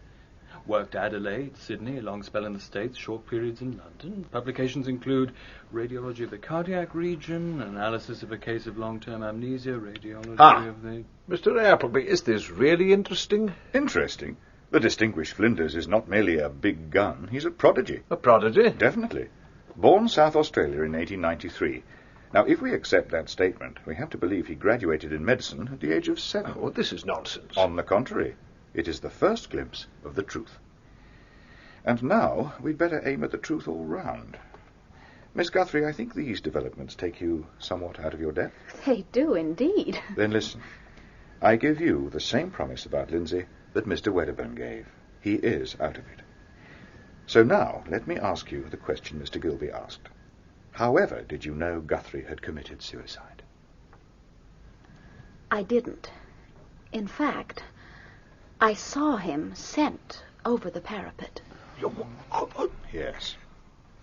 Worked Adelaide, Sydney, a long spell in the States, short periods in London. Publications include radiology of the cardiac region, analysis of a case of long-term amnesia, radiology of the... Mr. Appleby, is this really interesting? Interesting? The distinguished Flinders is not merely a big gun, he's a prodigy. A prodigy? Definitely. Born South Australia in 1893. Now, if we accept that statement, we have to believe he graduated in medicine at the age of 7. Oh, this is nonsense. On the contrary, it is the first glimpse of the truth. And now we'd better aim at the truth all round. Miss Guthrie, I think these developments take you somewhat out of your depth. They do indeed. Then listen. I give you the same promise about Lindsay that Mr. Wedderburn gave. He is out of it. So now, let me ask you the question Mr. Gilby asked. However did you know Guthrie had committed suicide? I didn't. In fact, I saw him sent over the parapet. Yes.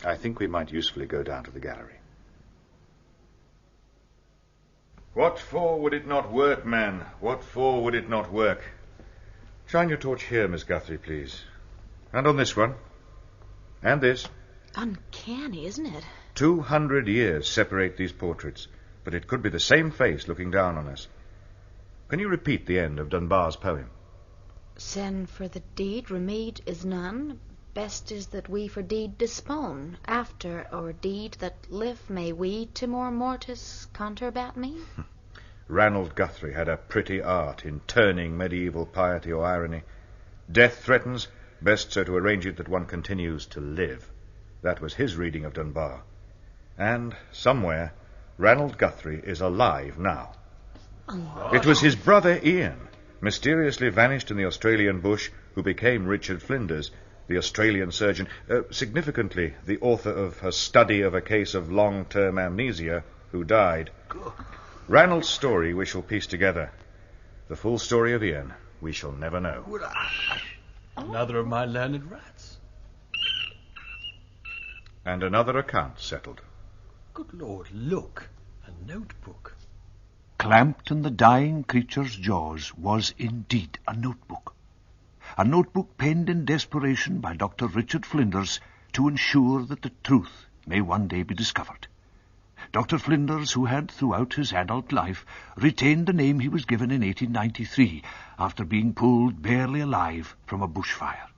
I think we might usefully go down to the gallery. What for would it not work, man? What for would it not work? Shine your torch here, Miss Guthrie, please. And on this one. And this. Uncanny, isn't it? 200 years separate these portraits, but it could be the same face looking down on us. Can you repeat the end of Dunbar's poem? Send for the deed, remede is none. Best is that we for deed dispone. After our deed that live may we timor mortis conturbat me. Ranald Guthrie had a pretty art in turning medieval piety or irony. Death threatens, best so to arrange it that one continues to live. That was his reading of Dunbar. And, somewhere, Ranald Guthrie is alive now. Oh. It was his brother Ian, mysteriously vanished in the Australian bush, who became Richard Flinders, the Australian surgeon, significantly the author of A Study of a Case of Long-Term Amnesia, who died. Ranald's story we shall piece together. The full story of Ian we shall never know. Another of my learned rats. And another account settled. Good Lord, look, a notebook. Clamped in the dying creature's jaws was indeed a notebook. A notebook penned in desperation by Dr. Richard Flinders to ensure that the truth may one day be discovered. Dr. Flinders, who had throughout his adult life retained the name he was given in 1893 after being pulled barely alive from a bushfire.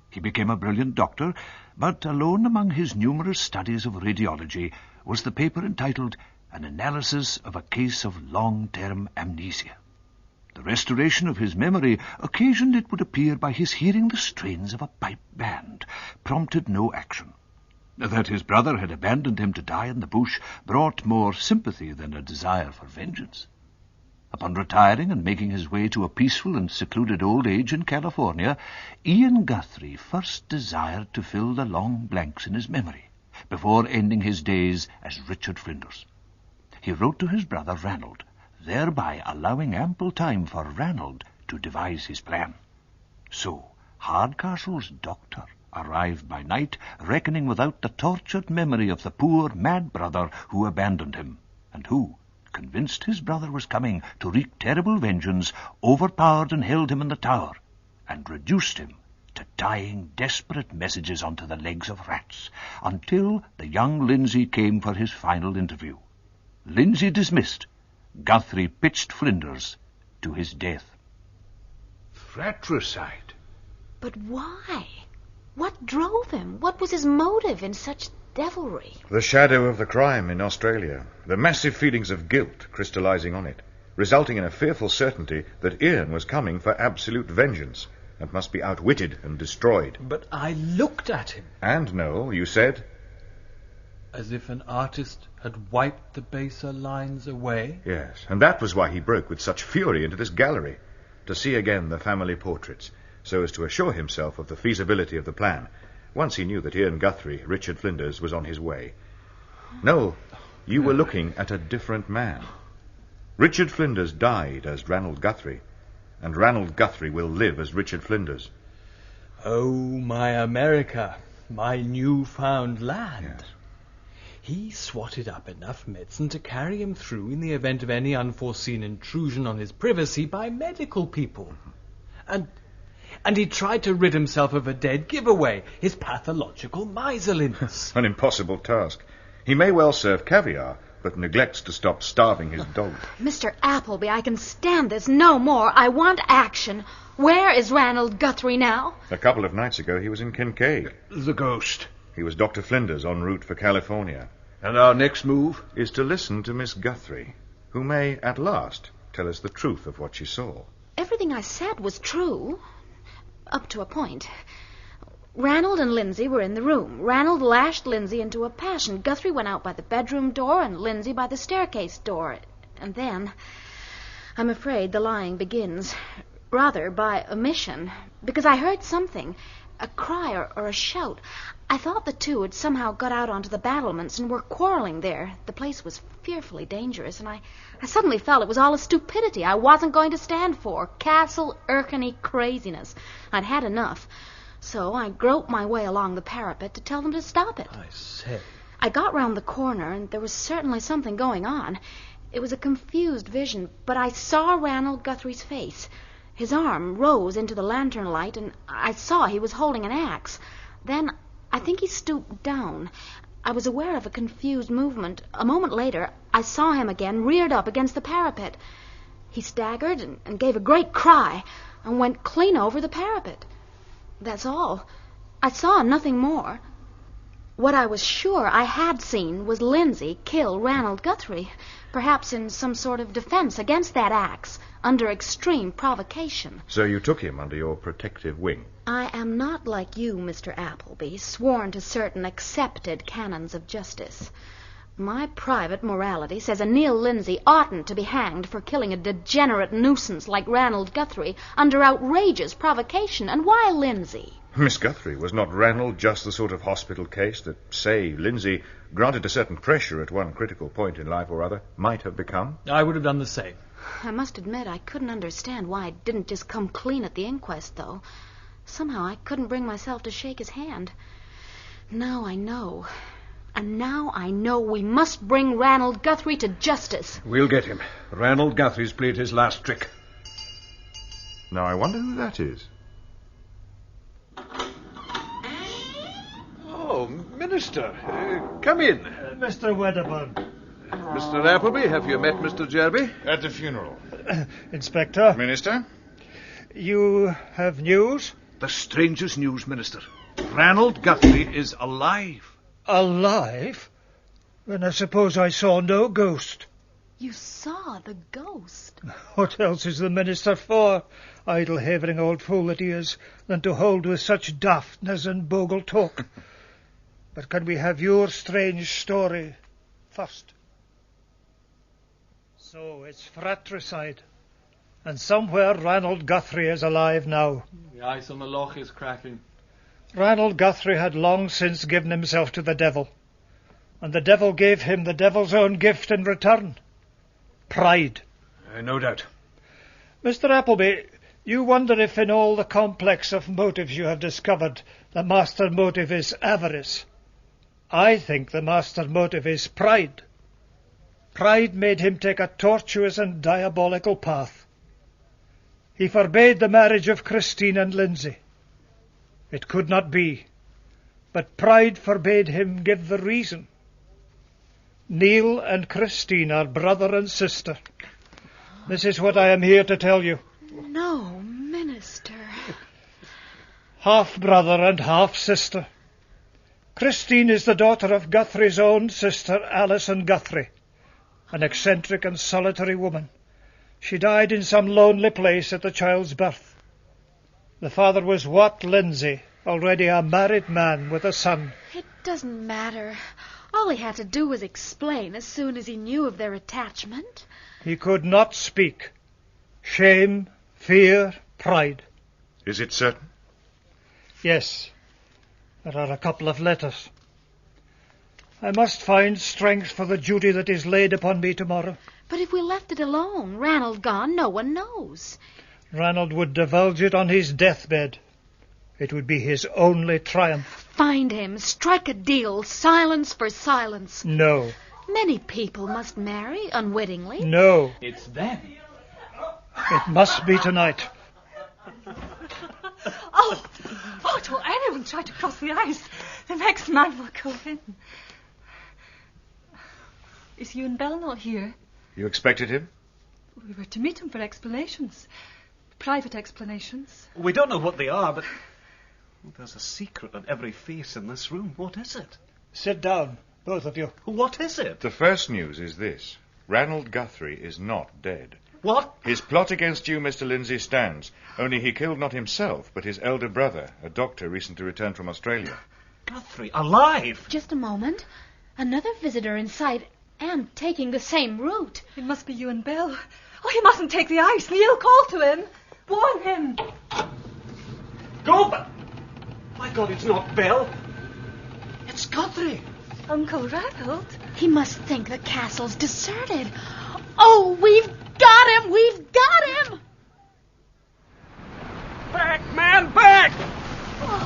He became a brilliant doctor, but alone among his numerous studies of radiology was the paper entitled An Analysis of a Case of Long-Term Amnesia. The restoration of his memory, occasioned it would appear by his hearing the strains of a pipe band, prompted no action. That his brother had abandoned him to die in the bush brought more sympathy than a desire for vengeance. Upon retiring and making his way to a peaceful and secluded old age in California, Ian Guthrie first desired to fill the long blanks in his memory, before ending his days as Richard Flinders. He wrote to his brother Ranald thereby allowing ample time for Ranald to devise his plan. So Hardcastle's doctor arrived by night, reckoning without the tortured memory of the poor mad brother who abandoned him, and who, convinced his brother was coming to wreak terrible vengeance, overpowered and held him in the tower, and reduced him to tying desperate messages onto the legs of rats, until the young Lindsay came for his final interview. Lindsay dismissed, Guthrie pitched Flinders to his death. Fratricide? But why? What drove him? What was his motive in such devilry? The shadow of the crime in Australia, the massive feelings of guilt crystallizing on it, resulting in a fearful certainty that Ian was coming for absolute vengeance and must be outwitted and destroyed. But I looked at him. And, Noel, you said? As if an artist had wiped the baser lines away? Yes, and that was why he broke with such fury into this gallery, to see again the family portraits, so as to assure himself of the feasibility of the plan, once he knew that Ian Guthrie, Richard Flinders, was on his way. Noel, you were looking at a different man. Richard Flinders died as Ranald Guthrie, and Ranald Guthrie will live as Richard Flinders. Oh, my America, my newfound land. Yes. He swatted up enough medicine to carry him through in the event of any unforeseen intrusion on his privacy by medical people. And he tried to rid himself of a dead giveaway, his pathological miserliness. An impossible task. He may well serve caviar, but neglects to stop starving his dog. Mr. Appleby, I can stand this no more. I want action. Where is Ranald Guthrie now? A couple of nights ago he was in Kincaid. The ghost. He was Dr. Flinders en route for California. And our next move? Is to listen to Miss Guthrie, who may, at last, tell us the truth of what she saw. Everything I said was true. Up to a point. Ranald and Lindsay were in the room. Ranald lashed Lindsay into a passion. Guthrie went out by the bedroom door and Lindsay by the staircase door. And then, I'm afraid the lying begins. Rather, by omission. Because I heard something. A cry or a shout. I thought the two had somehow got out onto the battlements and were quarreling there. The place was fearfully dangerous, and I suddenly felt it was all a stupidity I wasn't going to stand for. Castle Erkany craziness. I'd had enough. So I groped my way along the parapet to tell them to stop it. I say. I got round the corner, and there was certainly something going on. It was a confused vision, but I saw Ranald Guthrie's face. His arm rose into the lantern light, and I saw he was holding an axe. Then I think he stooped down. I was aware of a confused movement. A moment later, I saw him again, reared up against the parapet. He staggered and gave a great cry and went clean over the parapet. That's all. I saw nothing more. What I was sure I had seen was Lindsay kill Ranald Guthrie, perhaps in some sort of defense against that axe, under extreme provocation. So you took him under your protective wing? I am not like you, Mr. Appleby, sworn to certain accepted canons of justice. My private morality says a Neil Lindsay oughtn't to be hanged for killing a degenerate nuisance like Ranald Guthrie under outrageous provocation. And why Lindsay? Miss Guthrie, was not Ranald just the sort of hospital case that, say, Lindsay, granted to certain pressure at one critical point in life or other, might have become? I would have done the same. I must admit I couldn't understand why I didn't just come clean at the inquest, though. Somehow I couldn't bring myself to shake his hand. Now I know. And now I know we must bring Ranald Guthrie to justice. We'll get him. Ranald Guthrie's played his last trick. Now I wonder who that is. Oh, Minister, come in. Mr. Wedderburn. Mr. Appleby, have you met Mr. Jerby? At the funeral. Inspector. Minister? You have news? The strangest news, Minister. Ranald Guthrie is alive. Alive? Then I suppose I saw no ghost. You saw the ghost? What else is the minister for, idle havering old fool that he is, than to hold with such daftness and bogle talk? But can we have your strange story first? So it's fratricide, and somewhere Ranald Guthrie is alive now. The ice on the loch is cracking. Ranald Guthrie had long since given himself to the devil, and the devil gave him the devil's own gift in return. Pride. No doubt. Mr. Appleby, you wonder if in all the complex of motives you have discovered, the master motive is avarice. I think the master motive is pride. Pride made him take a tortuous and diabolical path. He forbade the marriage of Christine and Lindsay. It could not be, but pride forbade him give the reason. Neil and Christine are brother and sister. This is what I am here to tell you. No, Minister. Half brother and half sister. Christine is the daughter of Guthrie's own sister, Alison Guthrie, an eccentric and solitary woman. She died in some lonely place at the child's birth. The father was Wat Lindsay, already a married man with a son. It doesn't matter. All he had to do was explain as soon as he knew of their attachment. He could not speak. Shame, fear, pride. Is it certain? Yes. There are a couple of letters. I must find strength for the duty that is laid upon me tomorrow. But if we left it alone, Ranald gone, no one knows. Ranald would divulge it on his deathbed. It would be his only triumph. Find him, strike a deal, silence for silence. No. Many people must marry unwittingly. No. It's them. It must be tonight. Oh, don't anyone try to cross the ice. The next man will go in. Is you and Bell not here? You expected him? We were to meet him for explanations. Private explanations. We don't know what they are, but there's a secret on every face in this room. What is it? Sit down, both of you. What is it? The first news is this. Ranald Guthrie is not dead. What? His plot against you, Mr. Lindsay, stands. Only he killed not himself, but his elder brother, a doctor recently returned from Australia. Guthrie, alive! Just a moment. Another visitor in sight, and taking the same route. It must be you and Bell. Oh, he mustn't take the ice. Neil, call to him. Warn him. Go, but... My God, it's not Bell. It's Guthrie. Uncle Ranald. He must think the castle's deserted. Oh, we've got him! We've got him! Back, man, back!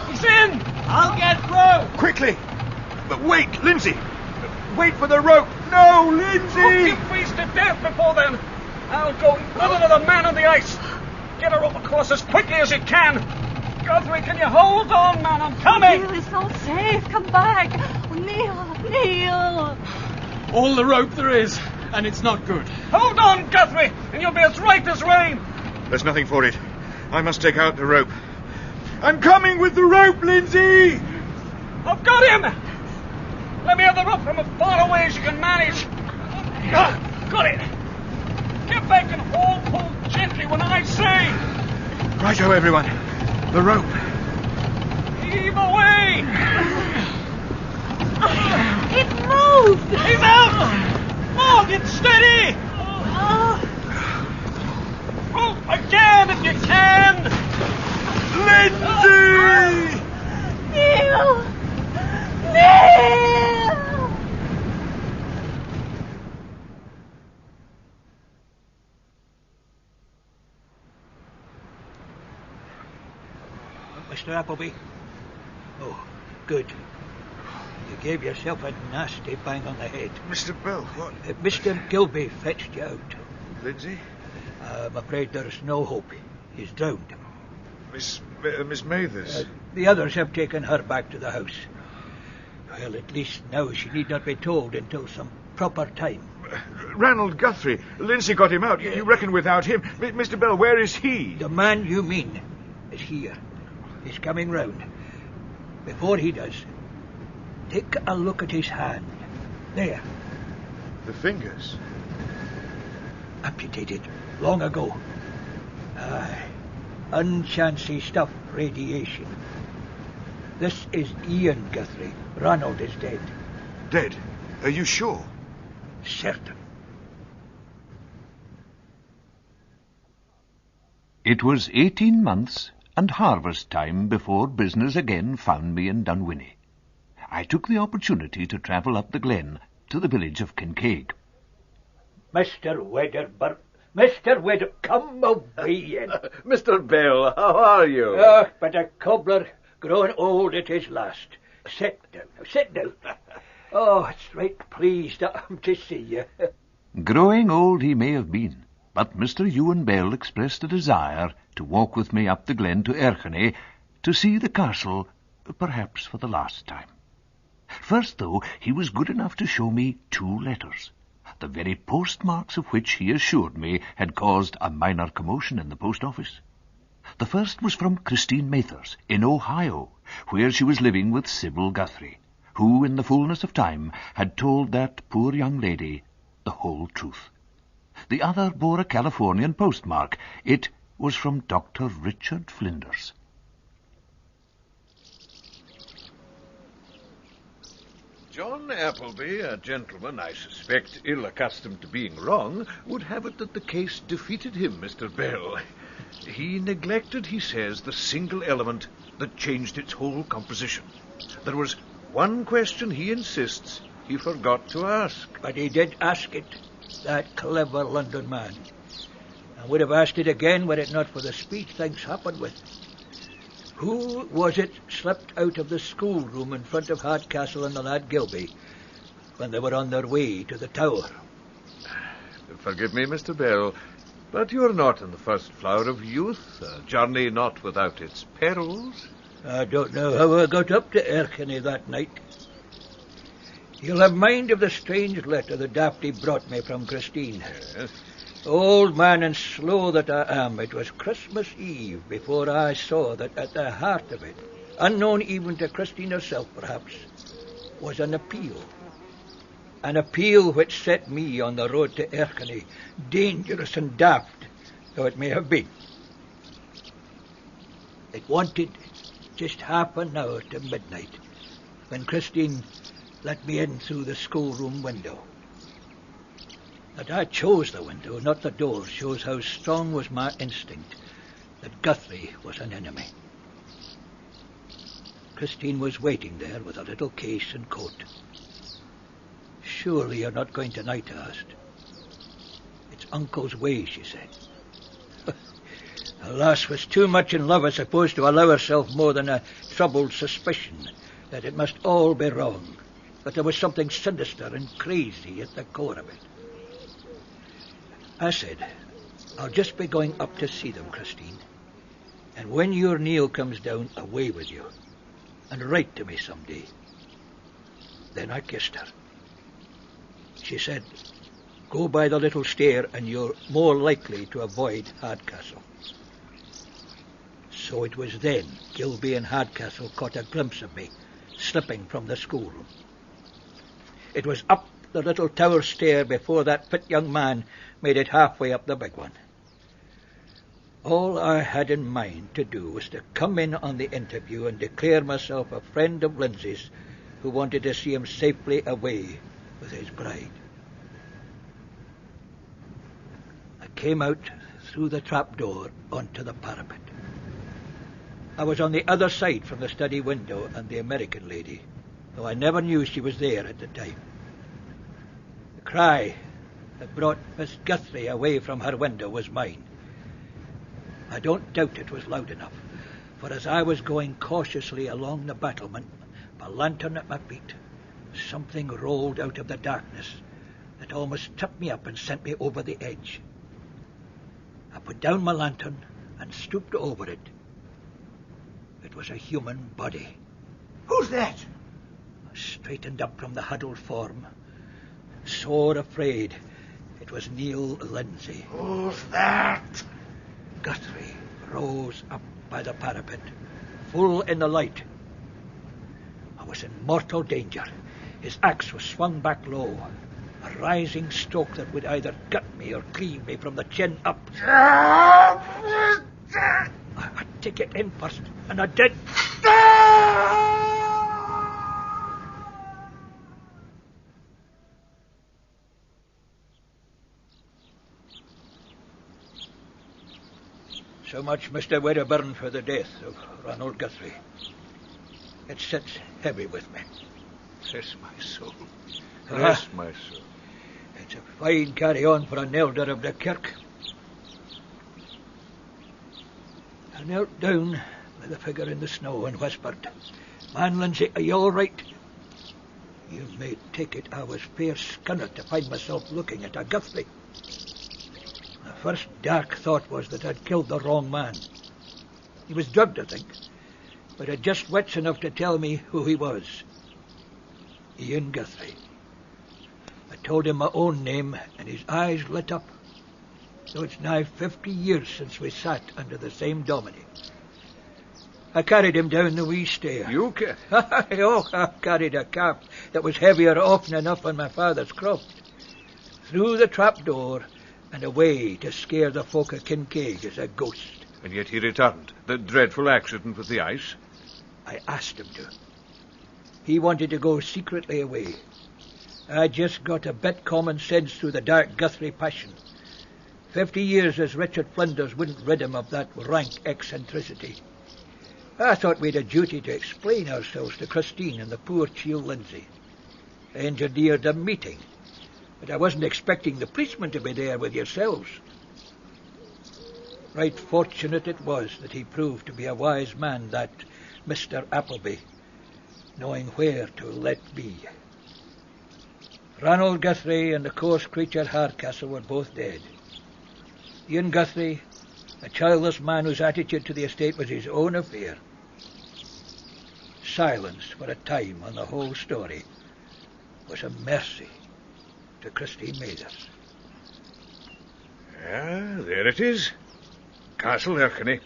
He's in! I'll get through! Quickly! But wait, Lindsay! Wait for the rope! No, Lindsay! Hook you freeze to death before then! I'll go with another man on the ice! Get a rope across as quickly as you can! Guthrie, can you hold on, man? I'm coming! Neil, it's not safe. Come back. Oh, Neil! All the rope there is, and it's not good. Hold on, Guthrie, and you'll be as right as rain! There's nothing for it. I must take out the rope. I'm coming with the rope, Lindsay! I've got him! Let me have the rope from as far away as you can manage. Got it! Get back and pull gently when I say. Righto, everyone. The rope. Heave away! It moved! He's out! More, get steady! Rope again if you can! Lindsay! Neil! Neil! Mr. Appleby? Oh, good. You gave yourself a nasty bang on the head. Mr. Bell, what? Mr. Gilby fetched you out. Lindsay? I'm afraid there's no hope. He's drowned. Miss Mathers? The others have taken her back to the house. Well, at least now she need not be told until some proper time. Ranald Guthrie. Lindsay got him out. You reckon without him? Mr. Bell, where is he? The man you mean is here. He's coming round. Before he does, take a look at his hand. There. The fingers? Amputated long ago. Aye. Unchancy stuff, radiation. This is Ian Guthrie. Ranald is dead. Dead? Are you sure? Certain. It was 18 months and harvest time before business again found me in Dunwinnie. I took the opportunity to travel up the glen to the village of Kincaig. Mr. Wedderburn, Mr. Widow, come away in. Mr. Bell, how are you? But a cobbler grown old at his last. Sit down, sit down. Oh, it's right pleased I'm to see you. Growing old he may have been, but Mr. Ewan Bell expressed a desire to walk with me up the glen to Erchanny to see the castle, perhaps for the last time. First, though, he was good enough to show me 2 letters, the very postmarks of which he assured me had caused a minor commotion in the post office. The first was from Christine Mathers in Ohio, where she was living with Sybil Guthrie, who, in the fullness of time, had told that poor young lady the whole truth. The other bore a Californian postmark. It was from Dr. Richard Flinders. John Appleby, a gentleman I suspect ill accustomed to being wrong, would have it that the case defeated him, Mr. Bell. He neglected, he says, the single element that changed its whole composition. There was one question, he insists, he forgot to ask. But he did ask it, that clever London man. And would have asked it again were it not for the speech things happened with. Who was it slipped out of the schoolroom in front of Hardcastle and the lad Gilby when they were on their way to the tower? Forgive me, Mr. Bell, but you're not in the first flower of youth, a journey not without its perils. I don't know how I got up to Erchanny that night. You'll have mind of the strange letter the Dafty brought me from Christine. Yes. Old man and slow that I am, it was Christmas Eve before I saw that at the heart of it, unknown even to Christine herself perhaps, was an appeal. An appeal which set me on the road to Erchanny, dangerous and daft though it may have been. It wanted just half an hour to midnight when Christine let me in through the schoolroom window. That I chose the window, not the door, shows how strong was my instinct that Guthrie was an enemy. Christine was waiting there with a little case and coat. Surely you're not going tonight, I asked. It's Uncle's way, she said. The lass was too much in love, I suppose, to allow herself more than a troubled suspicion that it must all be wrong, that there was something sinister and crazy at the core of it. I said, I'll just be going up to see them, Christine, and when your Neil comes down, away with you, and write to me some day. Then I kissed her. She said, go by the little stair and you're more likely to avoid Hardcastle. So it was then Gilby and Hardcastle caught a glimpse of me, slipping from the schoolroom. It was up the little tower stair before that fit young man made it halfway up the big one. All I had in mind to do was to come in on the interview and declare myself a friend of Lindsay's who wanted to see him safely away with his bride. I came out through the trapdoor onto the parapet. I was on the other side from the study window and the American lady, though I never knew she was there at the time. The cry that brought Miss Guthrie away from her window was mine. I don't doubt it was loud enough, for as I was going cautiously along the battlement, my lantern at my feet, something rolled out of the darkness that almost tripped me up and sent me over the edge. I put down my lantern and stooped over it. It was a human body. Who's that? I straightened up from the huddled form, sore afraid. It was Neil Lindsay. Who's that? Guthrie rose up by the parapet, full in the light. I was in mortal danger. His axe was swung back low, a rising stroke that would either gut me or cleave me from the chin up. I'd take it in first, and I did. So much, Mr. Wedderburn, for the death of Ronald Guthrie. It sits heavy with me. Bless my soul. Bless my soul. It's a fine carry-on for an elder of the kirk. I knelt down by the figure in the snow and whispered, "Man, Lindsay, are you all right?" You may take it I was fair scunnered to find myself looking at a Guthrie. My first dark thought was that I'd killed the wrong man. He was drugged, I think, but had just wits enough to tell me who he was. Ian Guthrie. I told him my own name, and his eyes lit up. Though it's now 50 years since we sat under the same dominie. I carried him down the wee stair. You ca- I carried a cap that was heavier often enough on my father's croft. Through the trap door and away to scare the folk of Kincaid as a ghost. And yet he returned. The dreadful accident with the ice. I asked him to. He wanted to go secretly away. I just got a bit common sense through the dark Guthrie passion. 50 years as Richard Flinders wouldn't rid him of that rank eccentricity. I thought we'd a duty to explain ourselves to Christine and the poor chiel Lindsay. I engineered a meeting, but I wasn't expecting the policeman to be there with yourselves. Right fortunate it was that he proved to be a wise man, that Mr. Appleby, knowing where to let be. Ranald Guthrie and the coarse creature Hardcastle were both dead. Ian Guthrie, a childless man whose attitude to the estate was his own affair. Silence for a time on the whole story was a mercy to Christine Mathers. There it is. Castle Erchney.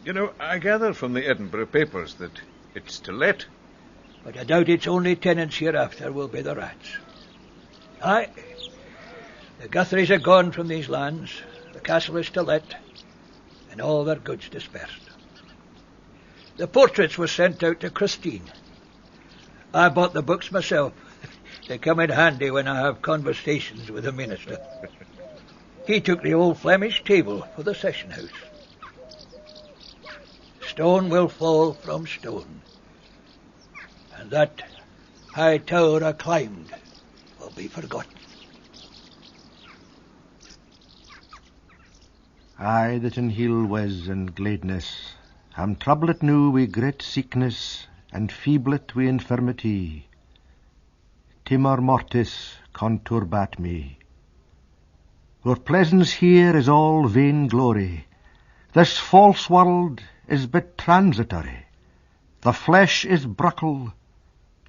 You know, I gather from the Edinburgh papers that it's to let. But I doubt its only tenants hereafter will be the rats. Aye, the Guthries are gone from these lands, the castle is to let, and all their goods dispersed. The portraits were sent out to Christine. I bought the books myself. They come in handy when I have conversations with the minister. He took the old Flemish table for the session house. Stone will fall from stone, and that high tower I climbed will be forgotten. I that in hill was and gladness am troubled now wi' great sickness and feeblet wi' infirmity. Timor mortis conturbat me. Your pleasance here is all vain glory. This false world is but transitory. The flesh is bruckle,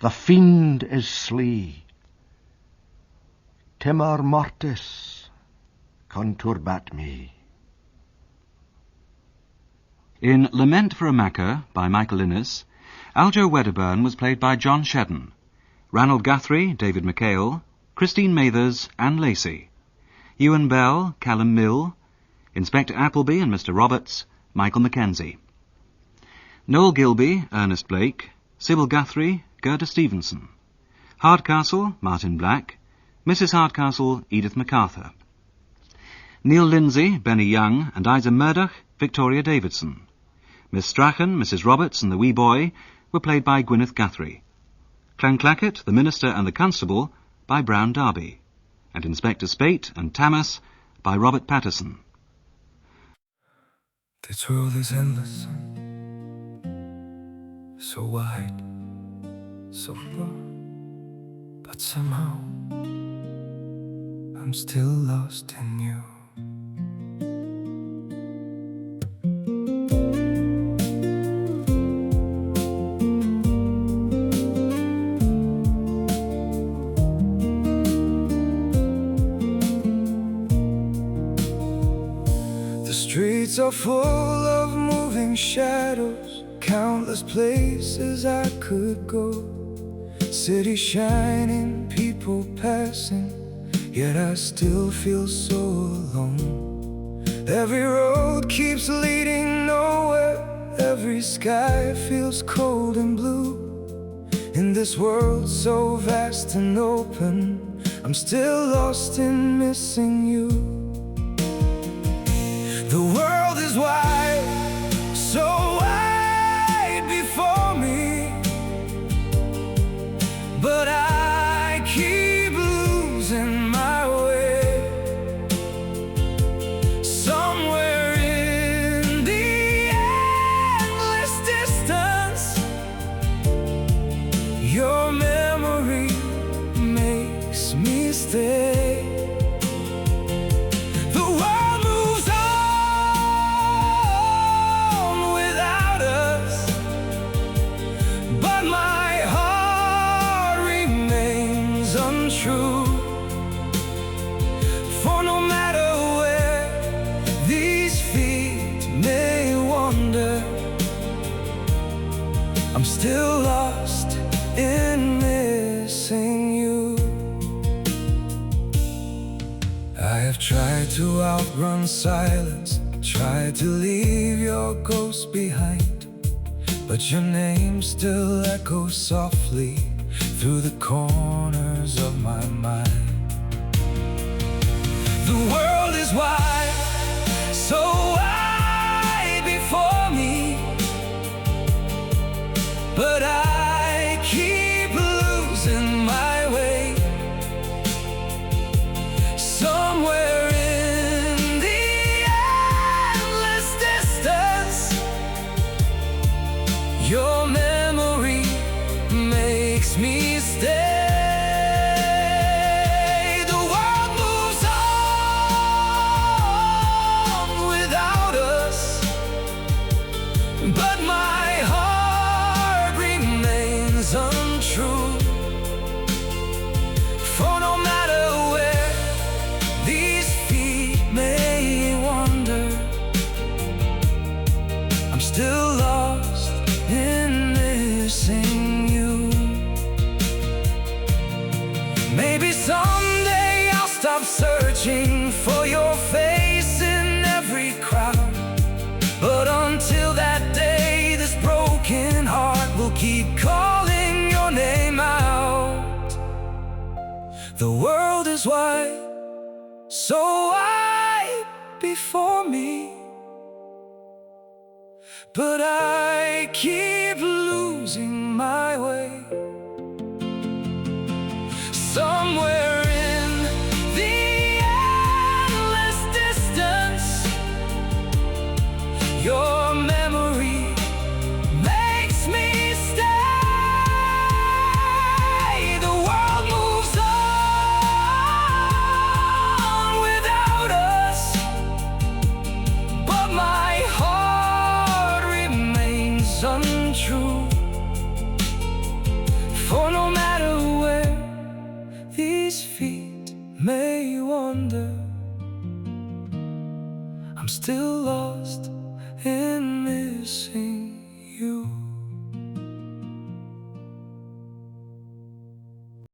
the fiend is slee. Timor mortis conturbat me. In Lament for a Macker by Michael Innes, Aljo Wedderburn was played by John Shedden, Ranald Guthrie, David McHale, Christine Mathers, Anne Lacey, Ewan Bell, Callum Mill, Inspector Appleby and Mr. Roberts, Michael Mackenzie. Noel Gilby, Ernest Blake, Sybil Guthrie, Gerda Stevenson, Hardcastle, Martin Black, Mrs. Hardcastle, Edith MacArthur. Neil Lindsay, Benny Young, and Isa Murdoch, Victoria Davidson. Miss Strachan, Mrs. Roberts, and the wee boy were played by Gwyneth Guthrie. Clonclacket, the minister and the constable, by Brown Darby, and Inspector Spate and Tamas by Robert Patterson. This world is endless, so wide, so far, but somehow I'm still lost in you. Streets are full of moving shadows, countless places I could go. City shining, people passing, yet I still feel so alone. Every road keeps leading nowhere, every sky feels cold and blue. In this world so vast and open, I'm still lost in missing you. The world is wide, so wide before me, but I keep losing my way. Somewhere in the stay. The world moves on without us, but my heart remains untrue. For no matter where these feet may wander, I'm still lost in missing you. I have tried to outrun silence, tried to leave your ghost behind, but your name still echoes softly through the corners of my mind. The world is wide, so wide before me, but I keep losing my way. Somewhere in the endless distance, your memory makes me stay. The world moves on without us, but my heart remains untrue. For no matter where these feet may wander, I'm still lost in missing you. Maybe someday I'll stop searching for your face in every crowd, but until that day, this broken heart will keep calling your name out. The world is wide, so wide before me, but I keep losing my way. Somewhere in the endless distance, your memory makes me stay. The world moves on without us, but my heart remains untrue. For no matter where these feet may wander, I'm still